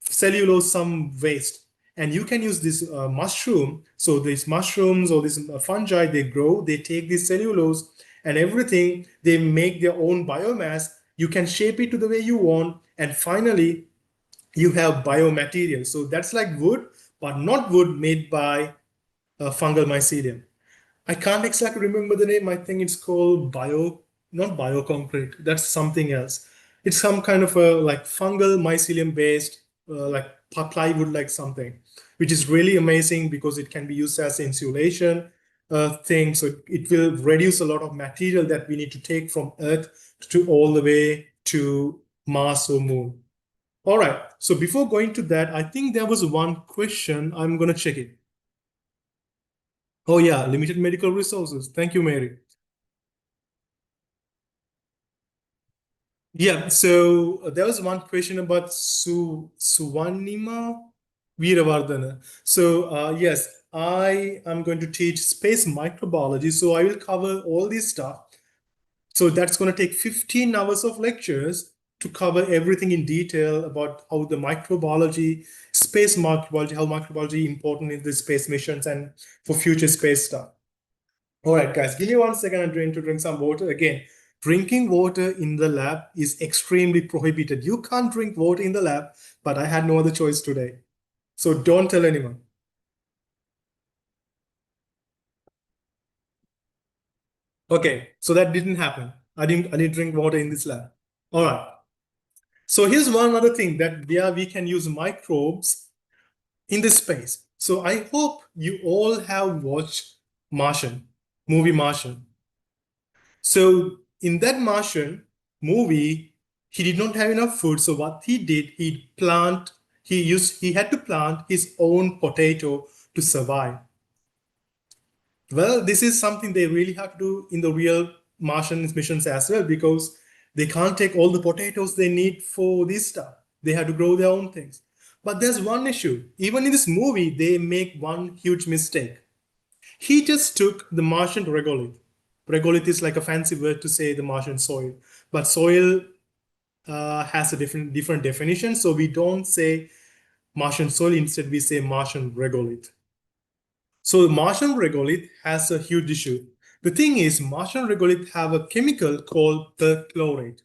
S2: cellulose, some waste, and you can use this mushroom. So these mushrooms or this fungi, they grow, they take this cellulose and everything, they make their own biomass. You can shape it to the way you want, and finally you have biomaterial. So that's like wood, but not wood made by fungal mycelium. I can't exactly remember the name. I think it's called not bioconcrete. That's something else. It's some kind of a like fungal mycelium based, like plywood like something, which is really amazing because it can be used as insulation thing. So it will reduce a lot of material that we need to take from Earth to all the way to Mars or Moon. All right. So before going to that, I think there was one question. I'm gonna check it. Oh yeah, limited medical resources. Thank you, Mary. Yeah, so there was one question about Suvanima Veeravardhana. So yes, I am going to teach space microbiology. So I will cover all this stuff. So that's going to take 15 hours of lectures to cover everything in detail about how the microbiology, space microbiology, how microbiology important in the space missions and for future space stuff. All right, guys, give me 1 second. I'm going to drink some water. Again, drinking water in the lab is extremely prohibited. You can't drink water in the lab, but I had no other choice today. So don't tell anyone. Okay, so that didn't happen. I didn't drink water in this lab. All right. So here's one other thing that we can use microbes in this space. So I hope you all have watched Martian, movie Martian. So in that Martian movie, he did not have enough food. So what he did, he had to plant his own potato to survive. Well, this is something they really have to do in the real Martian missions as well, because they can't take all the potatoes they need for this stuff. They have to grow their own things. But there's one issue. Even in this movie, they make one huge mistake. He just took the Martian regolith. Regolith is like a fancy word to say the Martian soil, but soil has a different definition. So we don't say Martian soil. Instead, we say Martian regolith. So Martian regolith has a huge issue. The thing is, Martian regolith have a chemical called perchlorate.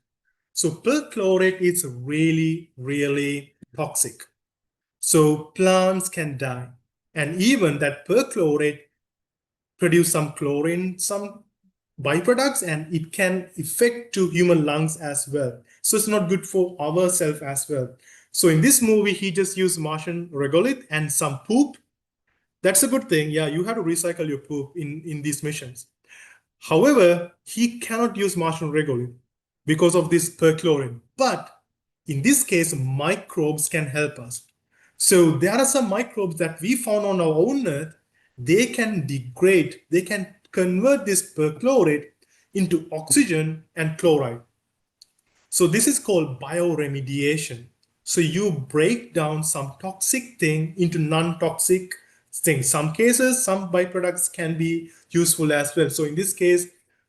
S2: So perchlorate is really, really toxic. So plants can die. And even that perchlorate produce some chlorine, some byproducts, and it can affect to human lungs as well. So it's not good for ourselves as well. So in this movie, he just used Martian regolith and some poop. That's a good thing. Yeah, you have to recycle your poop in these missions. However, he cannot use Martian regolith because of this perchlorate. But in this case, microbes can help us. So there are some microbes that we found on our own Earth. They can degrade, they can convert this perchlorate into oxygen and chloride. So this is called bioremediation. So you break down some toxic thing into non-toxic things. Some cases, some byproducts can be useful as well. So in this case,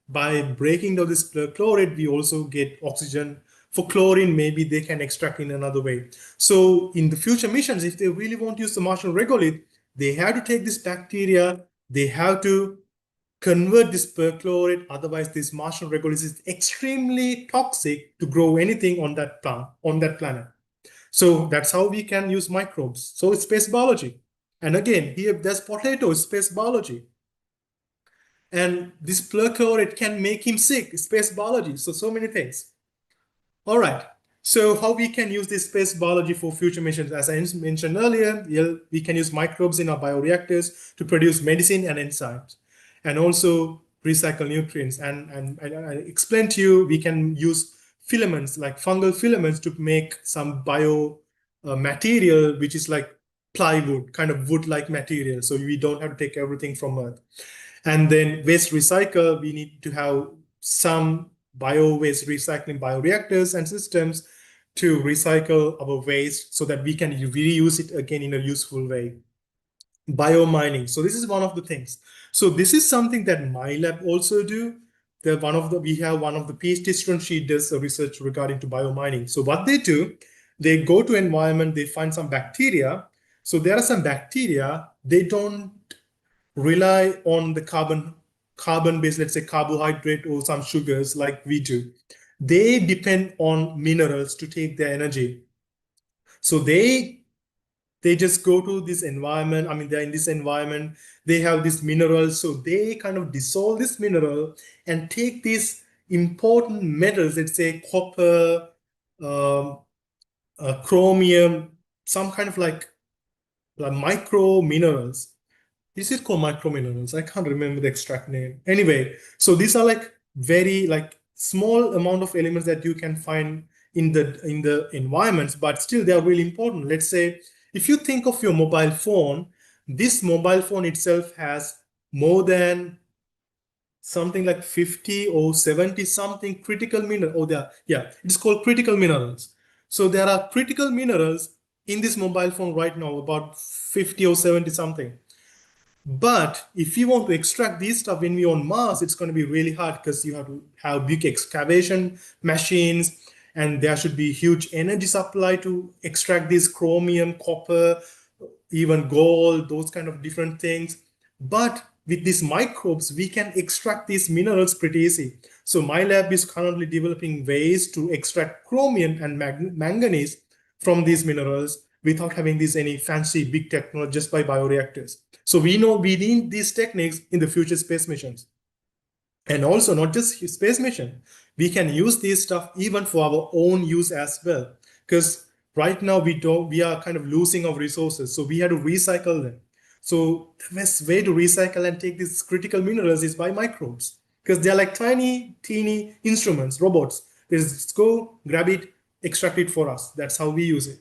S2: by breaking down this chloride, we also get oxygen. For chlorine, maybe they can extract in another way. So in the future missions, if they really want to use the Martian regolith, they have to take this bacteria, they have to convert this perchlorate. Otherwise, this Martian regolith is extremely toxic to grow anything on that plant, on that planet. So that's how we can use microbes. So it's space biology. And again, here there's potato, space biology. And this perchlorate can make him sick, space biology. So many things. All right. So how we can use this space biology for future missions? As I mentioned earlier, we can use microbes in our bioreactors to produce medicine and enzymes, and also recycle nutrients. And I explained to you, we can use filaments like fungal filaments to make some bio material, which is like plywood, kind of wood-like material. So we don't have to take everything from Earth. And then waste recycle, we need to have some bio-waste recycling bioreactors and systems to recycle our waste so that we can reuse it again in a useful way. Biomining. So this is one of the things. So this is something that my lab also do. We have one of the PhD students, she does a research regarding to biomining. So what they do, they go to environment, they find some bacteria. So there are some bacteria, they don't rely on the carbon based, let's say carbohydrate or some sugars like we do. They depend on minerals to take their energy. So they they just go to this environment. I mean, they're in this environment, they have this mineral, so they kind of dissolve this mineral and take these important metals, let's say copper, um, chromium, some kind of like micro minerals. Is it called micro minerals? I can't remember the exact name. Anyway, so these are like very like small amount of elements that you can find in the environments, but still they are really important. Let's say if you think of your mobile phone, this mobile phone itself has more than something like 50 or 70 something critical mineral. Oh, there, yeah, it's called critical minerals. So there are critical minerals in this mobile phone right now, about 50 or 70 something. But if you want to extract these stuff when we're on Mars, it's going to be really hard because you have to have big excavation machines, and there should be huge energy supply to extract this chromium, copper, even gold, those kind of different things. But with these microbes, we can extract these minerals pretty easy. So my lab is currently developing ways to extract chromium and manganese from these minerals without having this any fancy big technology, just by bioreactors. So we know we need these techniques in the future space missions. And also not just space mission, we can use this stuff even for our own use as well. Because right now we are kind of losing our resources. So we have to recycle them. So the best way to recycle and take these critical minerals is by microbes. Because they're like tiny, teeny instruments, robots. They just go, grab it, extract it for us. That's how we use it.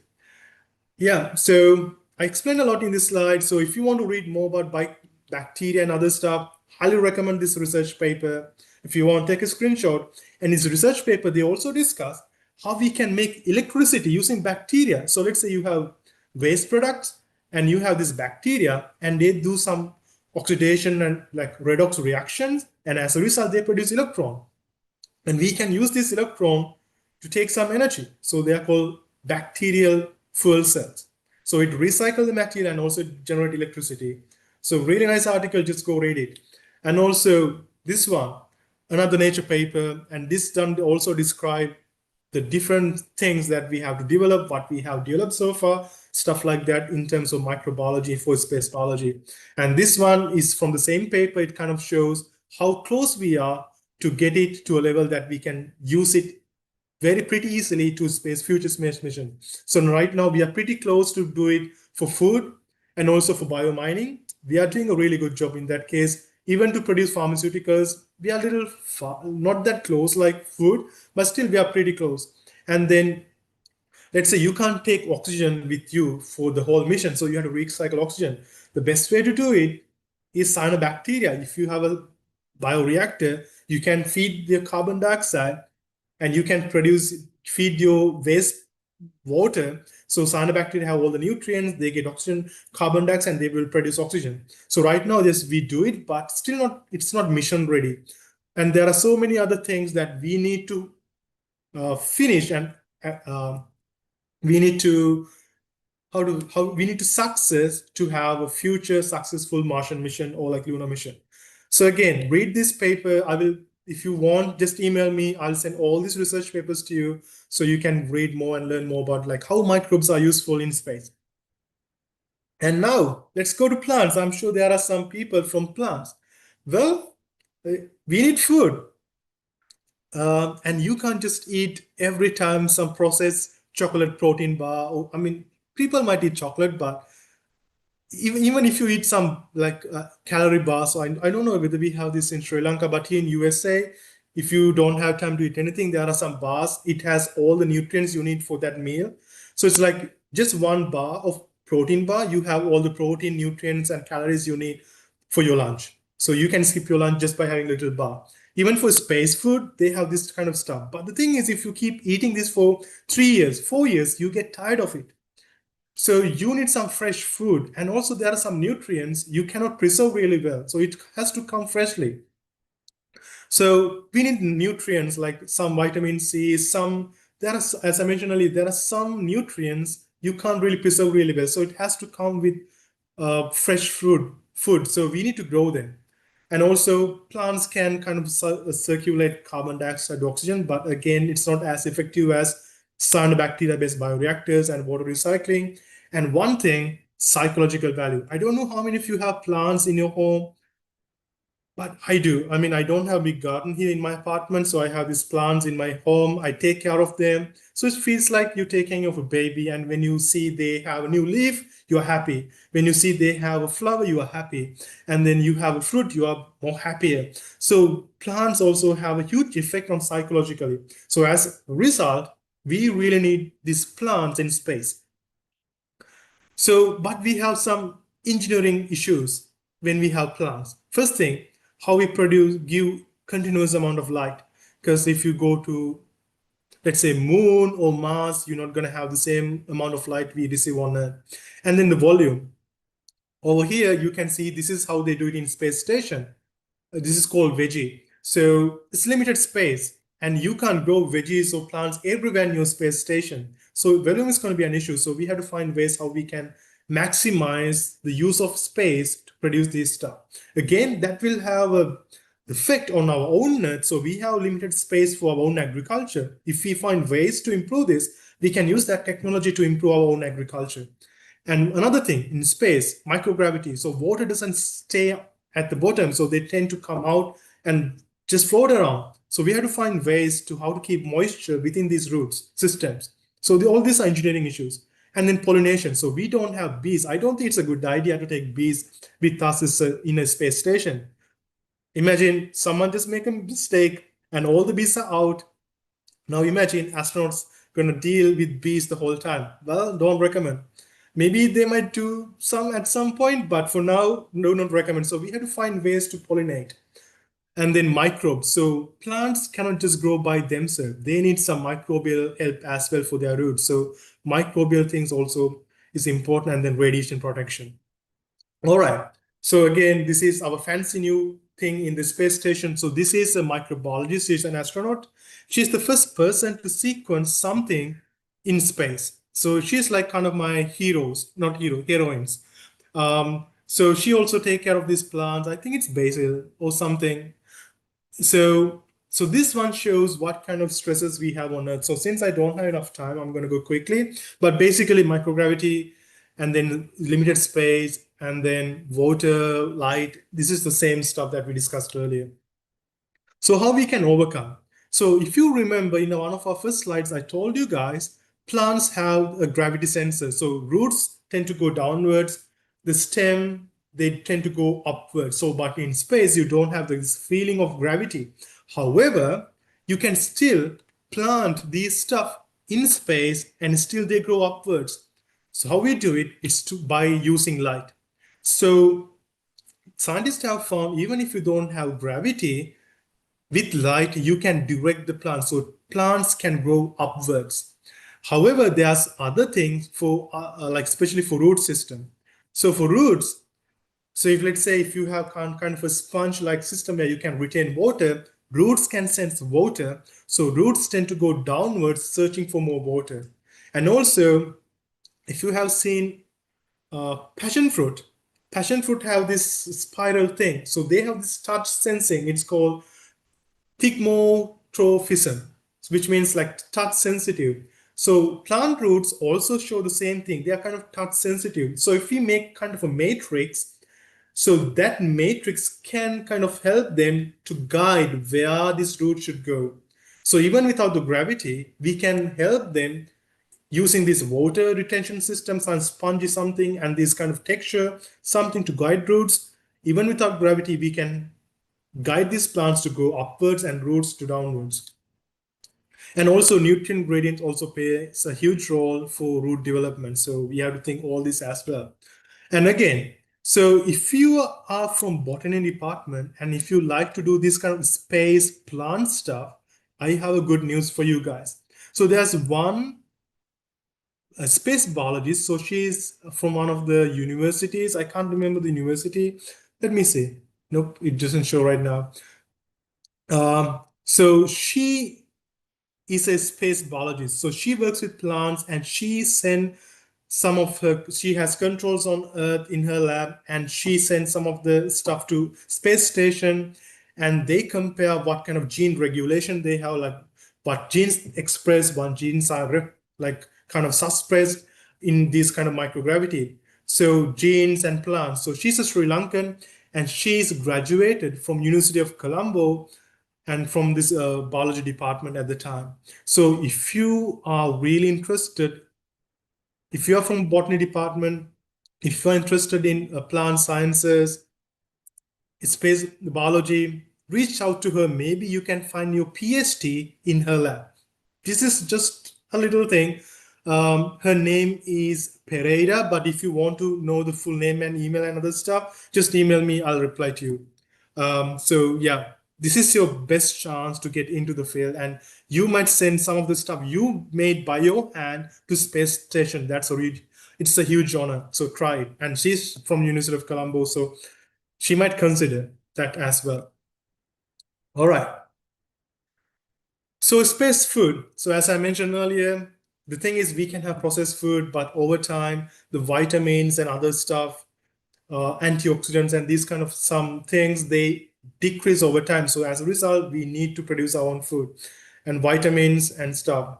S2: Yeah, so I explained a lot in this slide. So if you want to read more about bacteria and other stuff, highly recommend this research paper. If you want to take a screenshot, and this research paper, they also discuss how we can make electricity using bacteria. So let's say you have waste products and you have this bacteria, and they do some oxidation and like redox reactions, and as a result, they produce electron. And we can use this electron to take some energy. So they are called bacterial fuel cells. So it recycles the material and also generate electricity. So really nice article, just go read it. And also this one, another Nature paper, and this done also describe the different things that we have to develop, what we have developed so far, stuff like that in terms of microbiology for space biology. And this one is from the same paper. It kind of shows how close we are to get it to a level that we can use it very pretty easily to future space mission. So right now we are pretty close to do it for food and also for biomining. We are doing a really good job in that case. Even to produce pharmaceuticals, we are a little far, not that close like food, but still we are pretty close. And then let's say you can't take oxygen with you for the whole mission, so you have to recycle oxygen. The best way to do it is cyanobacteria. If you have a bioreactor, you can feed the carbon dioxide and you can feed your waste water. So cyanobacteria have all the nutrients, they get oxygen, carbon dioxide, and they will produce oxygen. So right now, yes, we do it, but still not, it's not mission ready. And there are so many other things that we need to finish, and we need to how we need to success to have a future successful Martian mission or like lunar mission. So again, read this paper. I will, if you want, just email me. I'll send all these research papers to you so you can read more and learn more about like how microbes are useful in space. And now let's go to plants. I'm sure there are some people from plants. Well, we need food. And you can't just eat every time some processed chocolate protein bar. Or, I mean, people might eat chocolate, but even if you eat some like calorie bars, so I don't know whether we have this in Sri Lanka, but here in USA, if you don't have time to eat anything, there are some bars. It has all the nutrients you need for that meal. So it's like just one bar of protein bar. You have all the protein, nutrients, and calories you need for your lunch. So you can skip your lunch just by having a little bar. Even for space food, they have this kind of stuff. But the thing is, if you keep eating this for 3 years, 4 years, you get tired of it. So you need some fresh food. And also there are some nutrients you cannot preserve really well. So it has to come freshly. So we need nutrients like some vitamin C, as I mentioned earlier, there are some nutrients you can't really preserve really well. So it has to come with fresh food. So we need to grow them. And also plants can kind of circulate carbon dioxide to oxygen, but again, it's not as effective as cyanobacteria-based bioreactors and water recycling. And one thing, psychological value. I don't know how many of you have plants in your home, but I do. I mean, I don't have a big garden here in my apartment, so I have these plants in my home. I take care of them. So it feels like you're taking care of a baby. And when you see they have a new leaf, you're happy. When you see they have a flower, you are happy. And then you have a fruit, you are more happier. So plants also have a huge effect on psychologically. So as a result, we really need these plants in space. So, but we have some engineering issues when we have plants. First thing, how we give continuous amount of light. Because if you go to, let's say, Moon or Mars, you're not going to have the same amount of light we receive on Earth. And then the volume. Over here, you can see this is how they do it in space station. This is called veggie. So it's limited space, and you can't grow veggies or plants everywhere in your space station. So volume is going to be an issue. So we have to find ways how we can maximize the use of space to produce this stuff. Again, that will have a effect on our own Earth. So we have limited space for our own agriculture. If we find ways to improve this, we can use that technology to improve our own agriculture. And another thing in space, microgravity. So water doesn't stay at the bottom, so they tend to come out and just float around. So we have to find ways to how to keep moisture within these roots systems. So all these are engineering issues. And then pollination. So we don't have bees. I don't think it's a good idea to take bees with us in a space station. Imagine someone just make a mistake and all the bees are out. Now imagine astronauts going to deal with bees the whole time. Well, don't recommend. Maybe they might do some at some point, but for now, do not recommend. So we have to find ways to pollinate. And then microbes. So plants cannot just grow by themselves. They need some microbial help as well for their roots. So microbial things also is important, and then radiation protection. All right. So again, this is our fancy new thing in the space station. So this is a microbiologist. She's an astronaut. She's the first person to sequence something in space. So she's like kind of my heroes, not heroines. So she also take care of these plants. I think it's basil or something. So this one shows what kind of stresses we have on Earth. So since I don't have enough time, I'm going to go quickly. But basically microgravity and then limited space and then water, light. This is the same stuff that we discussed earlier. So how we can overcome? So if you remember in one of our first slides, I told you guys, plants have a gravity sensor. So roots tend to go downwards. The stem, they tend to go upwards. So, but in space, you don't have this feeling of gravity. However, you can still plant these stuff in space and still they grow upwards. So how we do it is by using light. So scientists have found even if you don't have gravity, with light, you can direct the plants. So plants can grow upwards. However, there's other things for like especially for root system. So for roots, so if let's say if you have kind of a sponge-like system where you can retain water, roots can sense water. So roots tend to go downwards searching for more water. And also, if you have seen passion fruit have this spiral thing. So they have this touch sensing. It's called thigmotrophism, which means like touch sensitive. So plant roots also show the same thing. They are kind of touch sensitive. So if we make kind of a matrix, so that matrix can kind of help them to guide where this root should go. So even without the gravity, we can help them using these water retention systems and spongy something and this kind of texture, something to guide roots. Even without gravity, we can guide these plants to go upwards and roots to downwards. And also nutrient gradient also plays a huge role for root development. So we have to think all this as well. And again, so if you are from botany department and if you like to do this kind of space plant stuff, I have a good news for you guys. So there's a space biologist. So she's from one of the universities. I can't remember the university. Let me see. Nope, it doesn't show right now. So she is a space biologist. So she works with plants and she has controls on Earth in her lab and she sends some of the stuff to space station and they compare what kind of gene regulation they have, like what genes express, what genes are like kind of suppressed. in this kind of microgravity. So genes and plants. So she's a Sri Lankan, and she's graduated from University of Colombo and from this biology department at the time. So if you are really interested, if you are from botany department, if you're interested in plant sciences, space biology, reach out to her. Maybe you can find your PhD in her lab. This is just a little thing. Her name is Pereira, but if you want to know the full name and email and other stuff, just email me. I'll reply to you. So yeah, this is your best chance to get into the field, and you might send some of the stuff you made by your hand to space station. It's a huge honor. So try it. And she's from University of Colombo, so she might consider that as well. All right. So space food. So as I mentioned earlier, the thing is we can have processed food, but over time, the vitamins and other stuff, antioxidants and these kind of some things, they decrease over time. So as a result, we need to produce our own food and vitamins and stuff.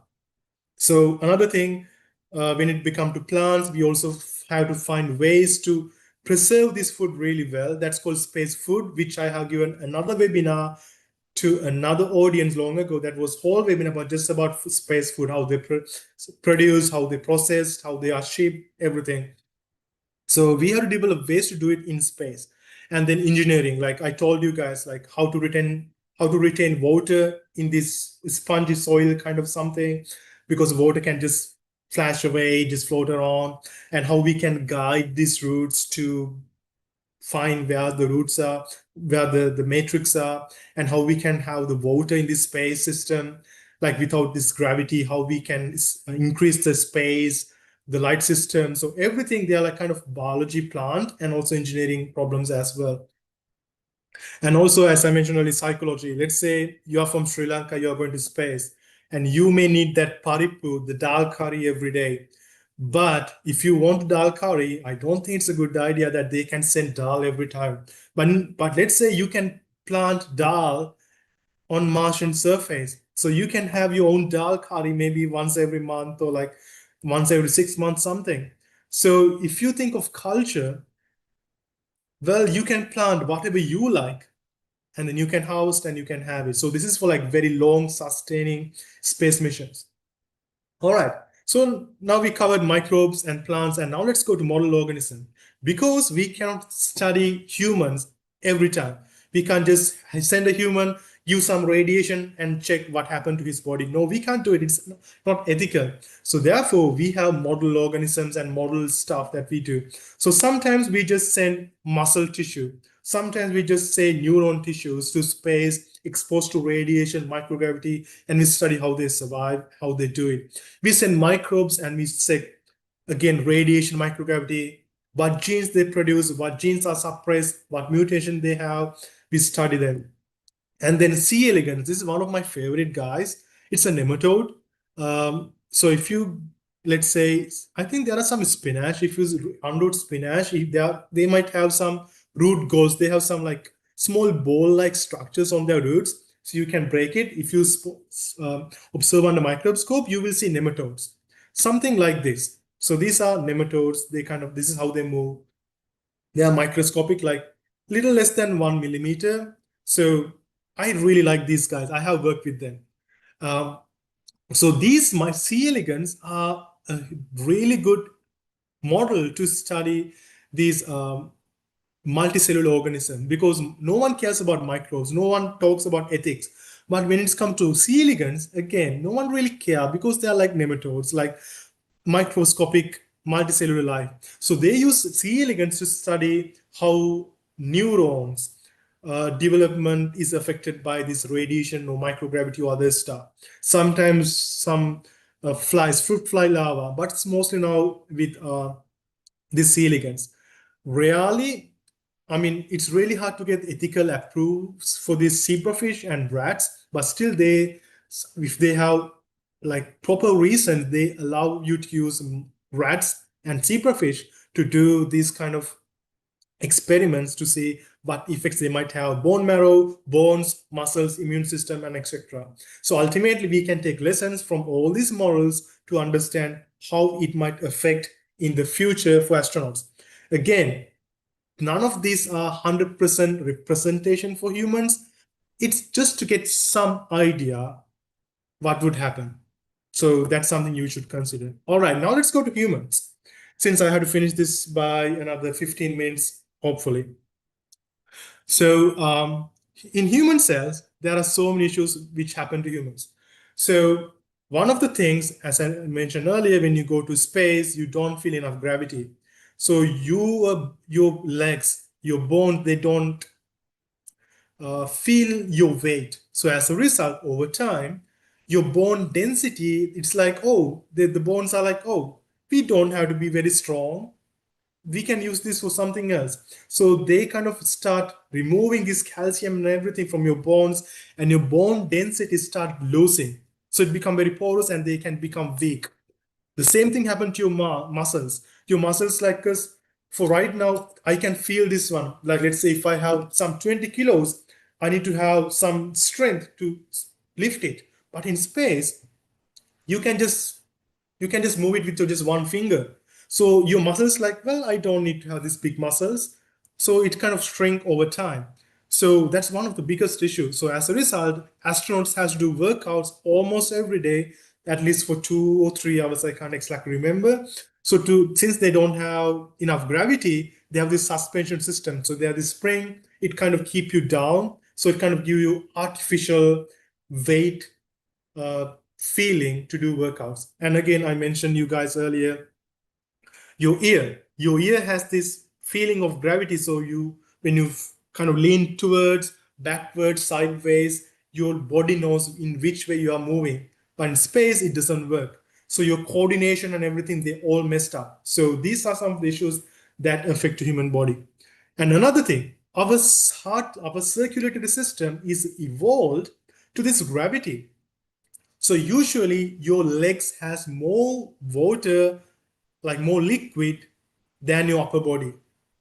S2: So another thing, when it becomes to plants, we also have to find ways to preserve this food really well. That's called space food, which I have given another webinar to another audience long ago. That was whole webinar about just about space food, how they produce, how they process, how they are shipped, everything. So we have to develop ways to do it in space. And then engineering, like I told you guys, like how to retain water in this spongy soil kind of something, because water can just flash away, just float around, and how we can guide these roots to find where the roots are, where the matrix are, and how we can have the water in this space system, like without this gravity, how we can increase the space, the light system. So everything, they are like kind of biology plant and also engineering problems as well. And also, as I mentioned earlier, psychology. Let's say you are from Sri Lanka, you are going to space, and you may need that paripu, the dal curry every day. But if you want dal curry, I don't think it's a good idea that they can send dal every time. But let's say you can plant dal on Martian surface. So you can have your own dal curry maybe once every month or like once every 6 months, something. So if you think of culture, well, you can plant whatever you like, and then you can house and you can have it. So this is for like very long sustaining space missions. All right. So now we covered microbes and plants, and now let's go to model organism. Because we cannot study humans every time. We can't just send a human, use some radiation and check what happened to his body. No, we can't do it. It's not ethical. So therefore, we have model organisms and model stuff that we do. So sometimes we just send muscle tissue. Sometimes we just say neuron tissues to space, exposed to radiation, microgravity, and we study how they survive, how they do it. We send microbes and we say, again, radiation, microgravity, what genes they produce, what genes are suppressed, what mutation they have, we study them. And then C. elegans, this is one of my favorite guys. It's a nematode. So if you, let's say, I think there are some spinach. If you unroot spinach, if they might have some root galls. They have some like small ball-like structures on their roots. So you can break it. If you observe under microscope, you will see nematodes. Something like this. So these are nematodes. This is how they move. They are microscopic, like little less than 1 millimeter. So I really like these guys. I have worked with them. So these my C. elegans are a really good model to study these multicellular organisms, because no one cares about microbes, no one talks about ethics. But when it's come to C. elegans, again, no one really care because they are like nematodes, like microscopic multicellular life. So they use C. elegans to study how neurons development is affected by this radiation or microgravity or other stuff. Sometimes some flies, fruit fly larva, but it's mostly now with this C. elegans. Rarely, I mean, it's really hard to get ethical approves for these zebrafish and rats, but still if they have like proper reasons, they allow you to use rats and zebrafish to do these kind of experiments to see what effects they might have: bone marrow, bones, muscles, immune system, and etc. So ultimately, we can take lessons from all these models to understand how it might affect in the future for astronauts. Again, none of these are 100% representation for humans. It's just to get some idea what would happen. So that's something you should consider. All right, now let's go to humans, since I have to finish this by another 15 minutes, hopefully. So in human cells, there are so many issues which happen to humans. So one of the things, as I mentioned earlier, when you go to space, you don't feel enough gravity. So your legs, your bones, they don't feel your weight. So as a result, over time, your bone density, it's like, oh, the bones are like, oh, we don't have to be very strong. We can use this for something else. So they kind of start removing this calcium and everything from your bones, and your bone density start losing. So it become very porous and they can become weak. The same thing happened to your muscles. Your muscles, like us, for right now, I can feel this one. Like, let's say if I have some 20 kilos, I need to have some strength to lift it. But in space, you can just move it with just one finger. So your muscles, like, well, I don't need to have these big muscles. So it kind of shrink over time. So that's one of the biggest issues. So as a result, astronauts has to do workouts almost every day, at least for 2 or 3 hours. I can't exactly remember. So since they don't have enough gravity, they have this suspension system. So they have this spring. It kind of keep you down. So it kind of give you artificial weight feeling to do workouts. And again, I mentioned you guys earlier, your ear has this feeling of gravity. So when you kind of lean towards, backwards, sideways, your body knows in which way you are moving. But in space, it doesn't work. So your coordination and everything, they all messed up. So these are some of the issues that affect the human body. And another thing, our heart, our circulatory system is evolved to this gravity. So usually your legs has more water, like more liquid than your upper body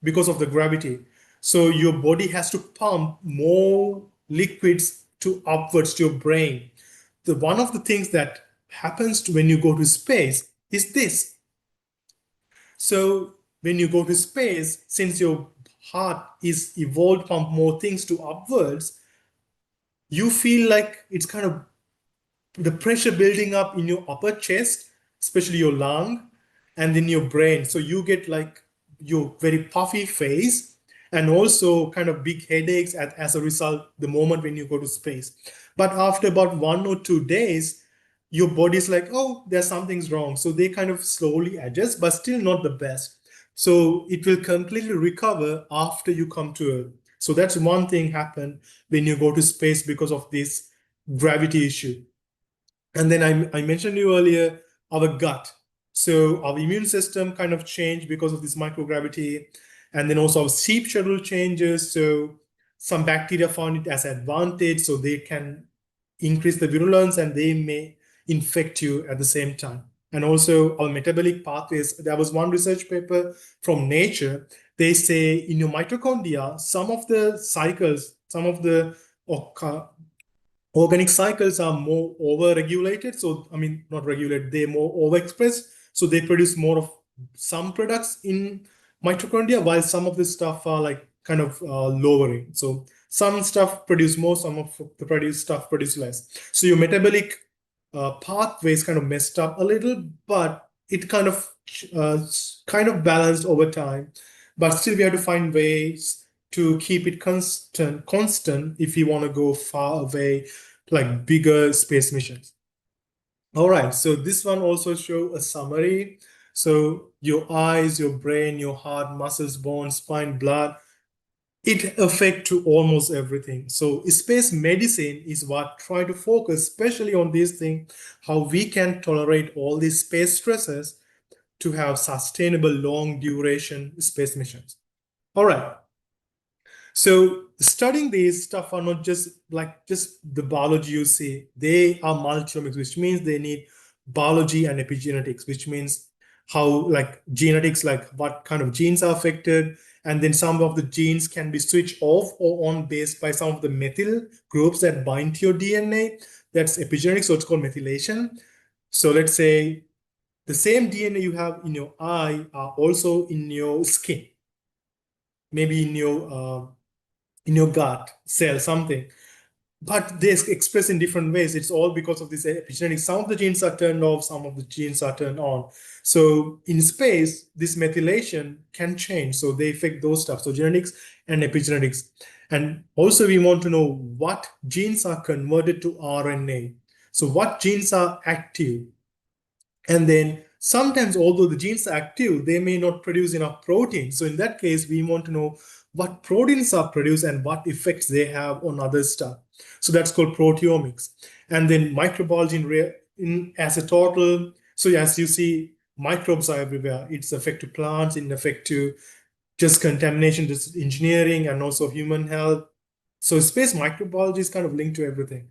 S2: because of the gravity. So your body has to pump more liquids to upwards to your brain. The one of the things that happens when you go to space is this. So when you go to space, since your heart is evolved to pump more things to upwards, you feel like it's kind of the pressure building up in your upper chest, especially your lung, and then your brain. So you get like your very puffy face and also kind of big headaches as a result the moment when you go to space. But after about 1 or 2 days, your body's like, oh, there's something's wrong. So they kind of slowly adjust, but still not the best. So it will completely recover after you come to Earth. So that's one thing happened when you go to space because of this gravity issue. And then I mentioned you earlier, our gut. So our immune system kind of changed because of this microgravity. And then also our sleep schedule changes. So some bacteria found it as advantage, so they can increase the virulence and they may infect you at the same time. And also our metabolic pathways. There was one research paper from Nature. They say in your mitochondria, some of the cycles, some of the organic cycles are more over-regulated. So, I mean, not regulated, they're more overexpressed. So they produce more of some products in mitochondria, while some of the stuff are like kind of lowering. So some stuff produce more, some of the produce stuff produce less. So your metabolic pathways kind of messed up a little, but it kind of balanced over time. But still, we have to find ways to keep it constant if you want to go far away, like bigger space missions. All right, so this one also show a summary. So your eyes, your brain, your heart, muscles, bones, spine, blood, it affect to almost everything. So space medicine is what try to focus especially on this thing, how we can tolerate all these space stresses to have sustainable long duration space missions. All right. So studying these stuff are not just the biology you see. They are multiomics, which means they need biology and epigenetics, which means how like genetics, like what kind of genes are affected, And then some of the genes can be switched off or on based by some of the methyl groups that bind to your DNA. That's epigenetic, so it's called methylation. So let's say the same DNA you have in your eye are also in your skin, maybe in your gut cell, something. But they express in different ways. It's all because of this epigenetics. Some of the genes are turned off, some of the genes are turned on. So in space, this methylation can change. So they affect those stuff. So genetics and epigenetics. And also we want to know what genes are converted to RNA. So what genes are active? And then sometimes, although the genes are active, they may not produce enough protein. So in that case, we want to know what proteins are produced and what effects they have on other stuff. So that's called proteomics. And then microbiology as a total. So as you see, microbes are everywhere. It's affect to plants, it affect to just contamination, just engineering, and also human health. So space microbiology is kind of linked to everything.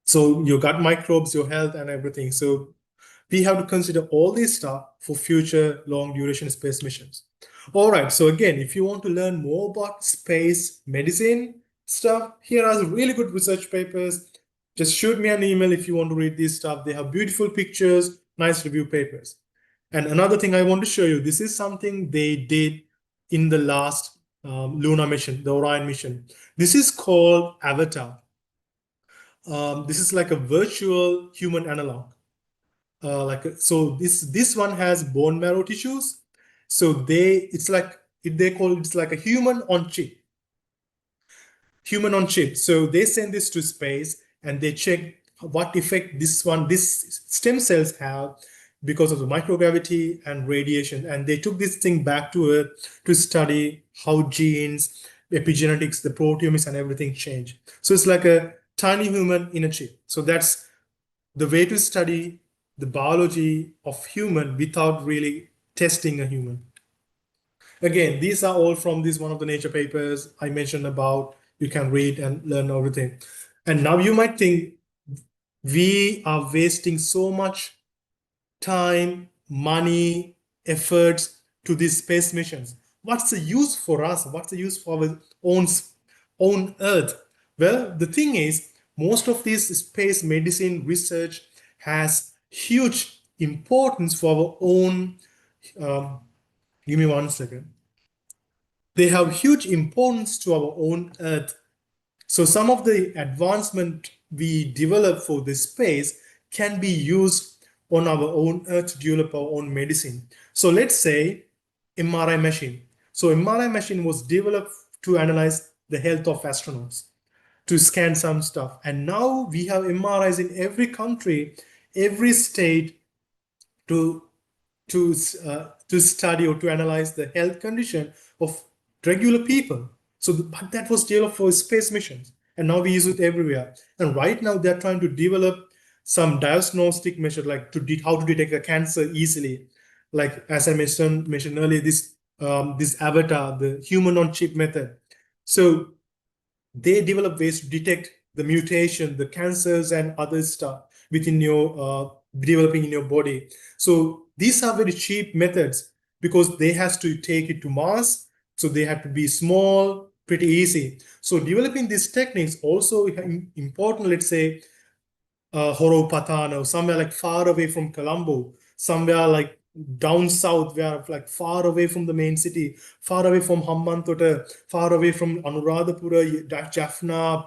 S2: So your gut microbes, your health, and everything. So we have to consider all this stuff for future long duration space missions. All right, so again, if you want to learn more about space medicine stuff, here are really good research papers. Just shoot me an email if you want to read this stuff. They have beautiful pictures, nice review papers. And another thing I want to show you, this is something they did in the last lunar mission, the Orion mission. This is called Avatar. This is like a virtual human analog. So this one has bone marrow tissues. So they call it's like a human on chip. Human on chip. So they send this to space and they check what effect this stem cells have because of the microgravity and radiation. And they took this thing back to Earth to study how genes, epigenetics, the proteomics, and everything change. So it's like a tiny human in a chip. So that's the way to study the biology of human without really testing a human. Again, these are all from this one of the nature papers I mentioned about. You can read and learn everything. And now you might think we are wasting so much time, money, efforts to these space missions. What's the use for us? What's the use for our own Earth? Well, the thing is, most of this space medicine research has huge importance for our own. Give me one second. They have huge importance to our own Earth. So some of the advancement we develop for this space can be used on our own Earth to develop our own medicine. So let's say MRI machine. So MRI machine was developed to analyze the health of astronauts, to scan some stuff. And now we have MRIs in every country, every state to to study or to analyze the health condition of regular people. So, but that was developed for space missions, and now we use it everywhere. And right now they're trying to develop some diagnostic measure, like how to detect a cancer easily. Like as I mentioned earlier, this avatar, the human on chip method. So they develop ways to detect the mutation, the cancers, and other stuff within your developing in your body. So these are very cheap methods because they has to take it to Mars. So they have to be small, pretty easy. So developing these techniques also important. Let's say Horopatana, somewhere like far away from Colombo, somewhere like down south, where like far away from the main city, far away from Hambantota, far away from Anuradhapura, Jaffna,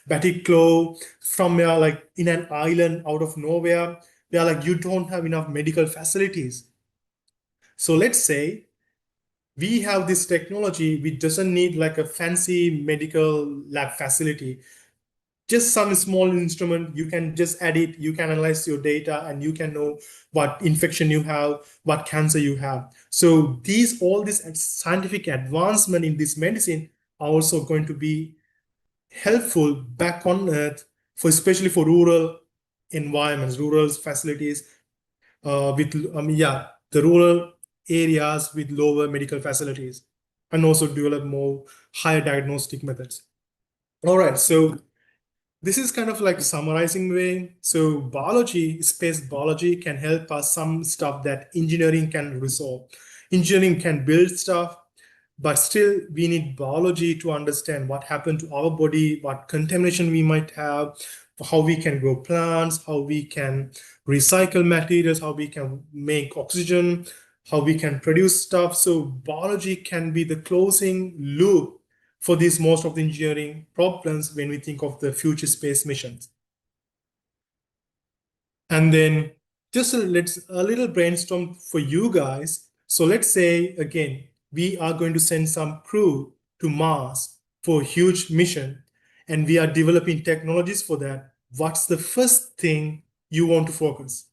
S2: Batiklo, somewhere like in an island out of nowhere, where like you don't have enough medical facilities. So let's say we have this technology which doesn't need like a fancy medical lab facility, just some small instrument. You can just add it, you can analyze your data, and you can know what infection you have, what cancer you have. So all this scientific advancement in this medicine are also going to be helpful back on Earth, for especially for rural environments, rural facilities, the rural areas with lower medical facilities, and also develop more higher diagnostic methods. All right, so this is kind of like summarizing way. So biology, space biology can help us some stuff that engineering can resolve. engineering can build stuff, but still we need biology to understand what happened to our body, what contamination we might have, how we can grow plants, how we can recycle materials, how we can make oxygen, how we can produce stuff. So biology can be the closing loop for these most of the engineering problems when we think of the future space missions. And then just let's a little brainstorm for you guys. So let's say again, we are going to send some crew to Mars for a huge mission, and we are developing technologies for that. What's the first thing you want to focus?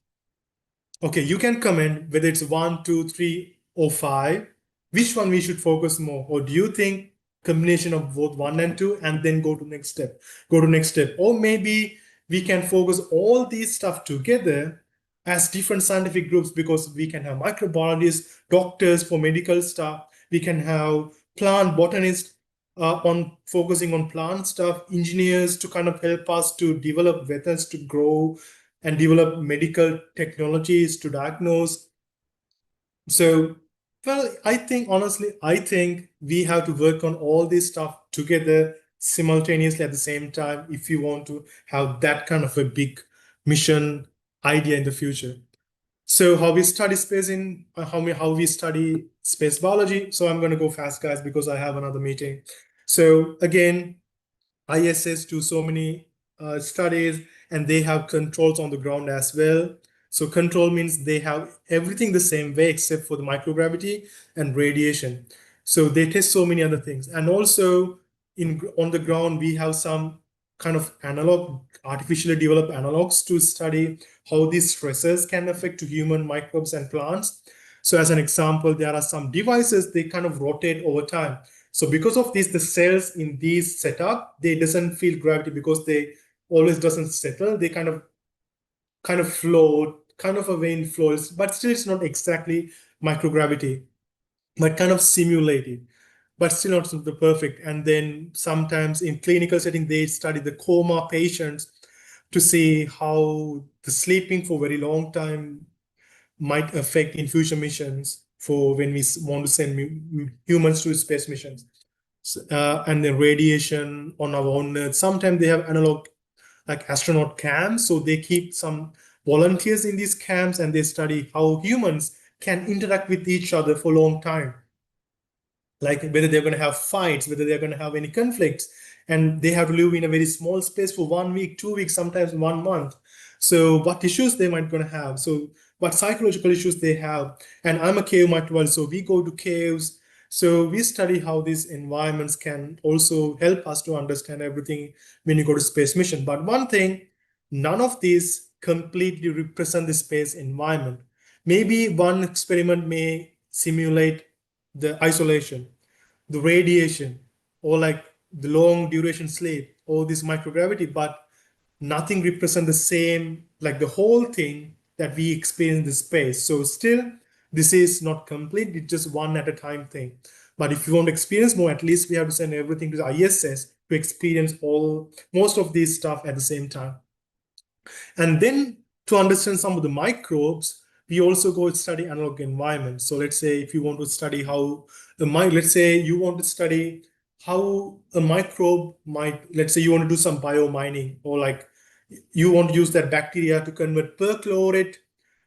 S2: Okay, you can comment whether it's 1, 2, 3, or 5. Which one we should focus more? Or do you think combination of both 1 and 2 and then go to next step? Go to next step. Or maybe we can focus all these stuff together as different scientific groups, because we can have microbiologists, doctors for medical stuff. We can have plant botanists on focusing on plant stuff, engineers to kind of help us to develop methods to grow and develop medical technologies to diagnose. So, well, honestly, I think we have to work on all this stuff together simultaneously at the same time if you want to have that kind of a big mission idea in the future. So how we study space in how we study space biology. So I'm going to go fast, guys, because I have another meeting. So again, ISS do so many studies, and they have controls on the ground as well. So control means they have everything the same way except for the microgravity and radiation. So they test so many other things. And also on the ground, we have some kind of artificially developed analogs to study how these stresses can affect to human microbes and plants. So as an example, there are some devices, they kind of rotate over time. So because of this, the cells in these setup, they doesn't feel gravity because they always doesn't settle. They kind of float, kind of a vein flows, but still it's not exactly microgravity, but kind of simulated, but still not the perfect. And then sometimes in clinical setting, they study the coma patients to see how the sleeping for very long time might affect in future missions for when we want to send humans to space missions. And then radiation on our own Earth. Sometimes they have analog like astronaut camps, so they keep some volunteers in these camps and they study how humans can interact with each other for a long time, like whether they're going to have fights, whether they're going to have any conflicts, and they have to live in a very small space for 1 week, 2 weeks, sometimes 1 month. So what issues they might going to have, so what psychological issues they have. And I'm a cave microbiologist, so we go to caves, so we study how these environments can also help us to understand everything when you go to space mission. But one thing, none of these completely represent the space environment. Maybe one experiment may simulate the isolation, the radiation, or like the long duration sleep, or this microgravity, but nothing represent the same, like the whole thing that we experience in the space. So still, this is not complete, it's just one at a time thing. But if you want to experience more, at least we have to send everything to the ISS to experience most of these stuff at the same time. And then to understand some of the microbes, we also go study analog environments. So let's say if you want to study how let's say you want to study how a microbe might, let's say you want to do some biomining, or like you want to use that bacteria to convert perchlorate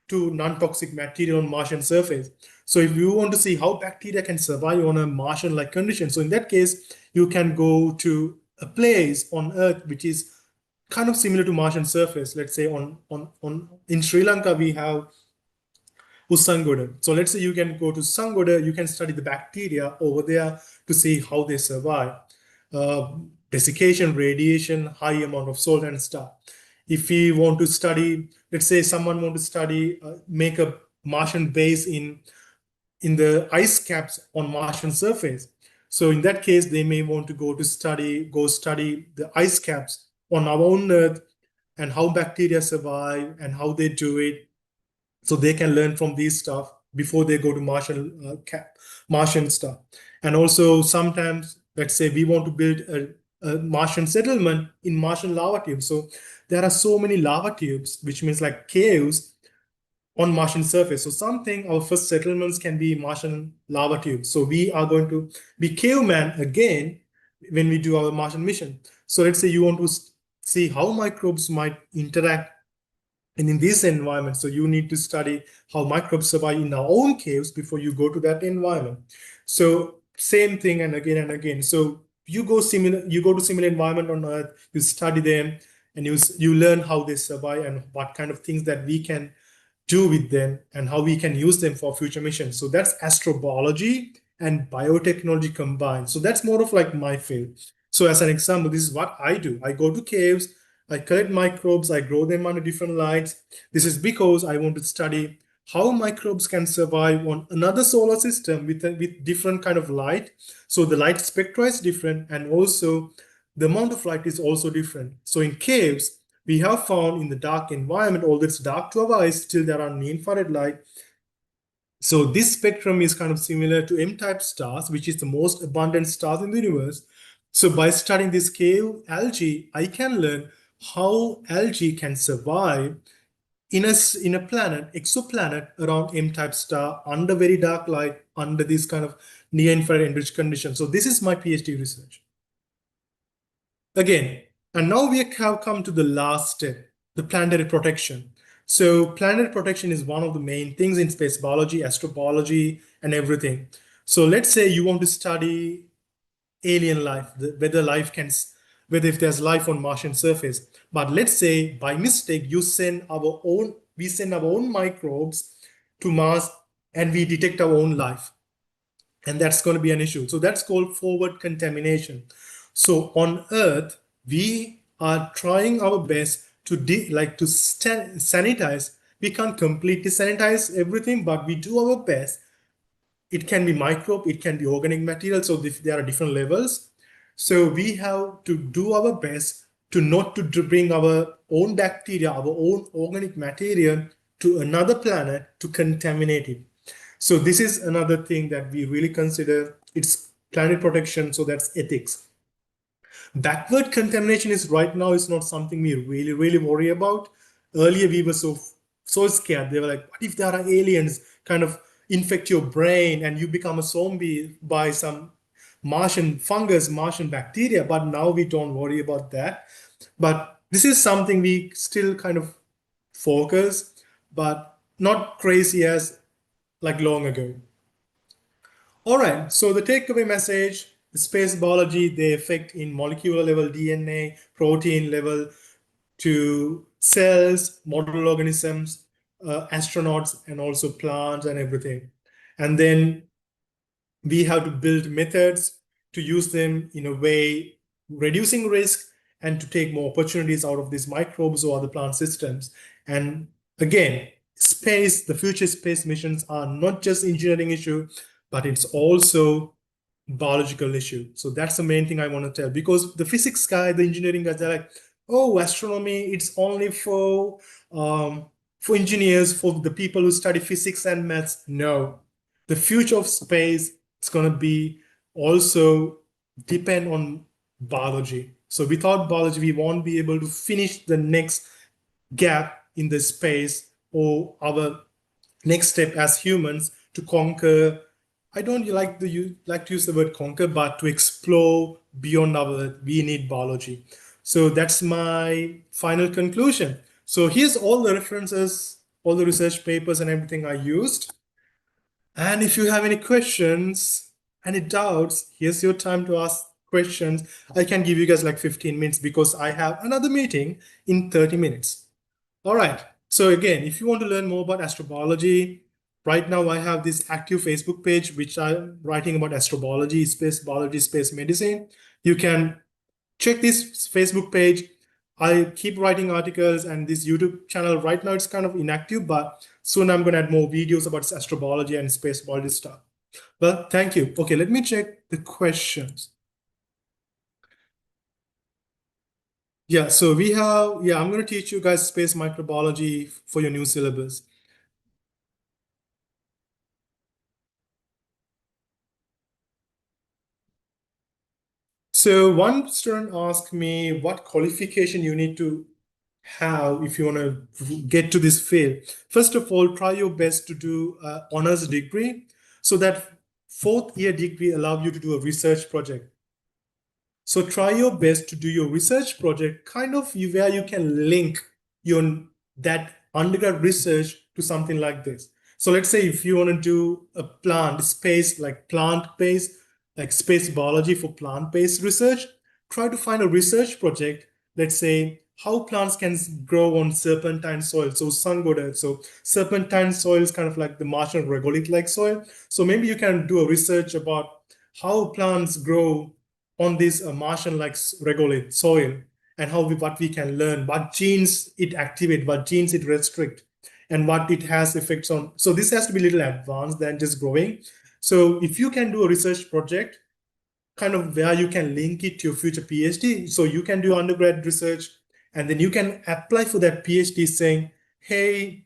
S2: to non-toxic material on Martian surface. So if you want to see how bacteria can survive on a Martian-like condition, so in that case, you can go to a place on Earth which is kind of similar to Martian surface. Let's say on in Sri Lanka we have Usangoda. So let's say you can go to Sangoda, you can study the bacteria over there to see how they survive. Desiccation, radiation, high amount of salt and stuff. If we want to study, let's say someone want to study, make a Martian base in the ice caps on Martian surface. So in that case, they may want to go study the ice caps on our own Earth and how bacteria survive and how they do it. So they can learn from these stuff before they go to Martian stuff. And also sometimes, let's say we want to build a Martian settlement in Martian lava tubes. So there are so many lava tubes, which means like caves on Martian surface. So something, our first settlements can be Martian lava tubes. So we are going to be caveman again when we do our Martian mission. So let's say you want to see how microbes might interact and in this environment. So you need to study how microbes survive in our own caves before you go to that environment. So same thing and again and again. So you go to similar environment on Earth, you study them, and you learn how they survive and what kind of things that we can do with them and how we can use them for future missions. So that's astrobiology and biotechnology combined. So that's more of like my field. So as an example, this is what I do. I go to caves, I collect microbes, I grow them under different lights. This is because I want to study how microbes can survive on another solar system with different kind of light. So the light spectra is different, and also the amount of light is also different. So in caves, we have found in the dark environment, although it's dark to our eyes, still there are near-infrared light. So this spectrum is kind of similar to M-type stars, which is the most abundant stars in the universe. So by studying this cave algae, I can learn how algae can survive in a planet, exoplanet around M-type star under very dark light, under this kind of near-infrared enriched conditions. So this is my PhD research. Again, and now we have come to the last step, the planetary protection. So planetary protection is one of the main things in space biology, astrobiology, and everything. So let's say you want to study alien life, whether if there's life on Martian surface. But let's say by mistake we send our own microbes to Mars and we detect our own life, and that's going to be an issue. So that's called forward contamination. So on Earth, we are trying our best to sanitize. We can't completely sanitize everything, but we do our best. It can be microbe, it can be organic material. So there are different levels. So we have to do our best to not to bring our own bacteria, our own organic material to another planet to contaminate it. So this is another thing that we really consider. It's planet protection, so that's ethics. Backward contamination is right now is not something we really worry about. Earlier we were so scared. They were like, what if there are aliens kind of infect your brain and you become a zombie by some Martian fungus, Martian bacteria? But now we don't worry about that. But this is something we still kind of focus, but not crazy as like long ago. All right, so the takeaway message, the space biology, they affect in molecular level, DNA, protein level, to cells, model organisms, astronauts, and also plants and everything. And then we have to build methods to use them in a way reducing risk and to take more opportunities out of these microbes or other plant systems. And again, the future space missions are not just engineering issue, but it's also biological issue. So that's the main thing I want to tell, because the physics guy, the engineering guys, they're like, oh, astronomy, it's only for engineers, for the people who study physics and maths. No, the future of space is going to be also depend on biology. So without biology, we won't be able to finish the next gap in the space or our next step as humans to conquer. I don't like to use the word conquer, but to explore beyond our Earth, we need biology. So that's my final conclusion. So here's all the references, all the research papers and everything I used. And if you have any questions, any doubts, here's your time to ask questions. I can give you guys like 15 minutes because I have another meeting in 30 minutes. All right. So again, if you want to learn more about astrobiology, right now I have this active Facebook page, which I'm writing about astrobiology, space biology, space medicine. You can check this Facebook page. I keep writing articles, and this YouTube channel right now it's kind of inactive, but soon I'm going to add more videos about astrobiology and space biology stuff. Well, thank you. Okay, let me check the questions. Yeah, so I'm going to teach you guys space microbiology for your new syllabus. So one student asked me what qualification you need to have if you want to get to this field. First of all, try your best to do an honors degree. So that fourth year degree allows you to do a research project. So try your best to do your research project kind of where you can link your that undergrad research to something like this. So let's say if you want to do a plant space, like plant-based, like space biology for plant-based research, try to find a research project. Let's say how plants can grow on serpentine soil. So sun-goddard. So serpentine soil is kind of like the Martian regolith-like soil. So maybe you can do a research about how plants grow on this Martian-like regolith soil, and what we can learn, what genes it activate, what genes it restrict, and what it has effects on. So this has to be a little advanced than just growing. So if you can do a research project, kind of where you can link it to your future PhD, so you can do undergrad research, and then you can apply for that PhD saying, hey,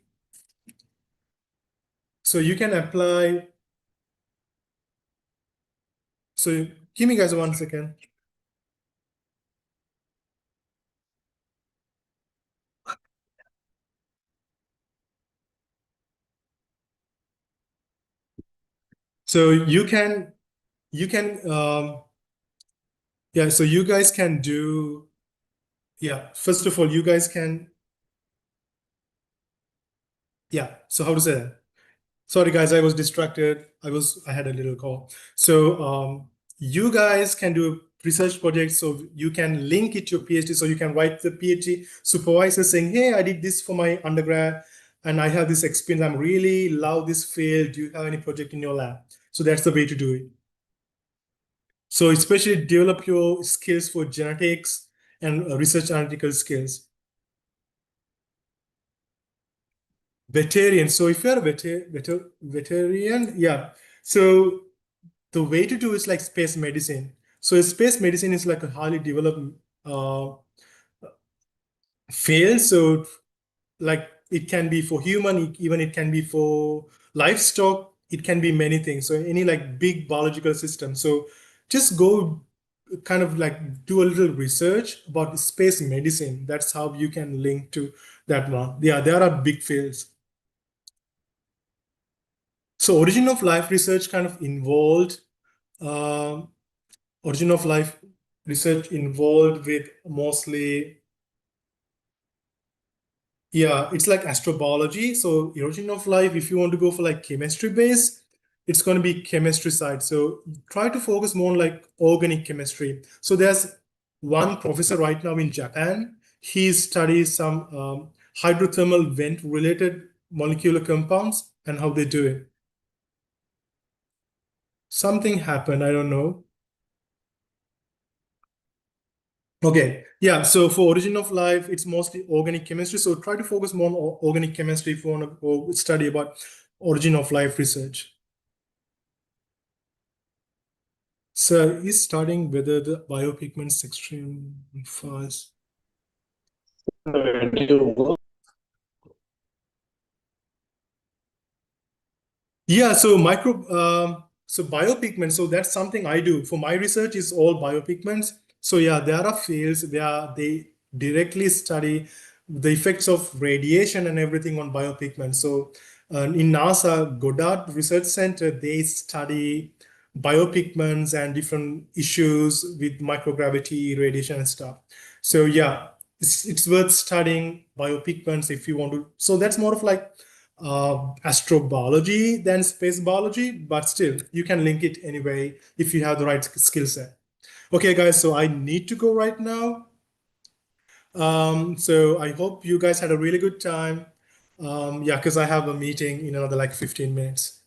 S2: so you can apply. So give me guys 1 second. So yeah, so you guys can do, yeah, first of all, you guys can, yeah, so how to say that? Sorry, guys, I was distracted. I had a little call. So you guys can do a research project, so you can link it to your PhD, so you can write the PhD supervisor saying, hey, I did this for my undergrad, and I have this experience. I'm really love this field. Do you have any project in your lab? So that's the way to do it. So especially develop your skills for genetics and research analytical skills. Vegetarian. So if you're a vegetarian, yeah. So the way to do is like space medicine. So space medicine is like a highly developed uh, field. So like it can be for human, even it can be for livestock. It can be many things. So any like big biological system. So just go kind of like do a little research about space medicine. That's how you can link to that one. Yeah, there are big fields. So origin of life research kind of involved um, origin of life research involved with mostly, yeah, it's like astrobiology. So origin of life, if you want to go for like chemistry base, it's going to be chemistry side. So try to focus more on like organic chemistry. So there's one professor right now in Japan. He studies some hydrothermal vent related molecular compounds and how they do it. Something happened, I don't know. Okay, yeah. So for origin of life, it's mostly organic chemistry. So try to focus more on organic chemistry if you want to go study about origin of life research. So he's studying whether the biopigments extreme fast. Yeah, so so biopigments. So that's something I do for my research is all biopigments. So yeah, there are fields where they directly study the effects of radiation and everything on biopigments. So in NASA Goddard Research Center, they study biopigments and different issues with microgravity, radiation, and stuff. So yeah, it's worth studying biopigments if you want to. So that's more of like astrobiology than space biology, but still you can link it anyway if you have the right skill set. Okay, guys, so I need to go right now. So I hope you guys had a really good time. Yeah, because I have a meeting in another like 15 minutes.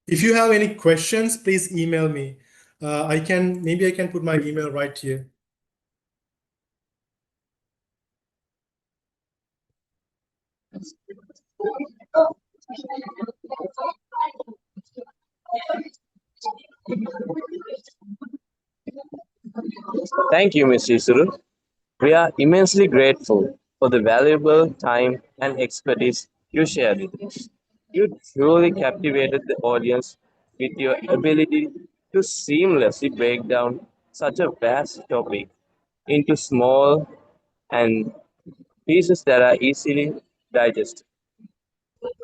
S2: If you have any questions, please email me. Maybe I can put my email right here.
S1: Thank you, Ms. Isuru. We are immensely grateful for the valuable time and expertise you shared with us. You truly captivated the audience with your ability to seamlessly break down such a vast topic. into small and pieces that are easily digested.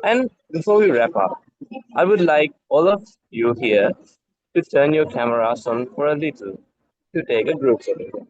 S1: And before we wrap up, I would like all of you here to turn your cameras on for a little to take a group photo.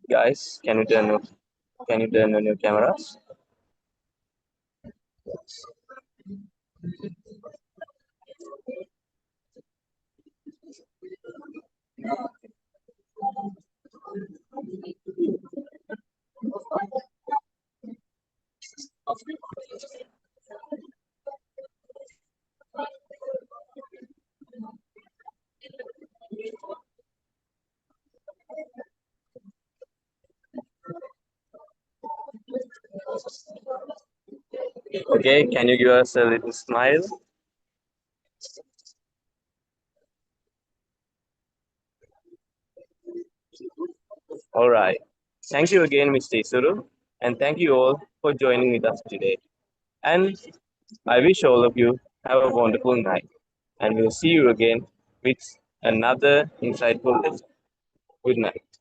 S1: Guys, can you turn on your cameras? Okay, can you give us a little smile? All right. Thank you again, Mr. Isuru, and thank you all for joining with us today. And I wish all of you have a wonderful night, and we'll see you again with another insightful lesson. Good night.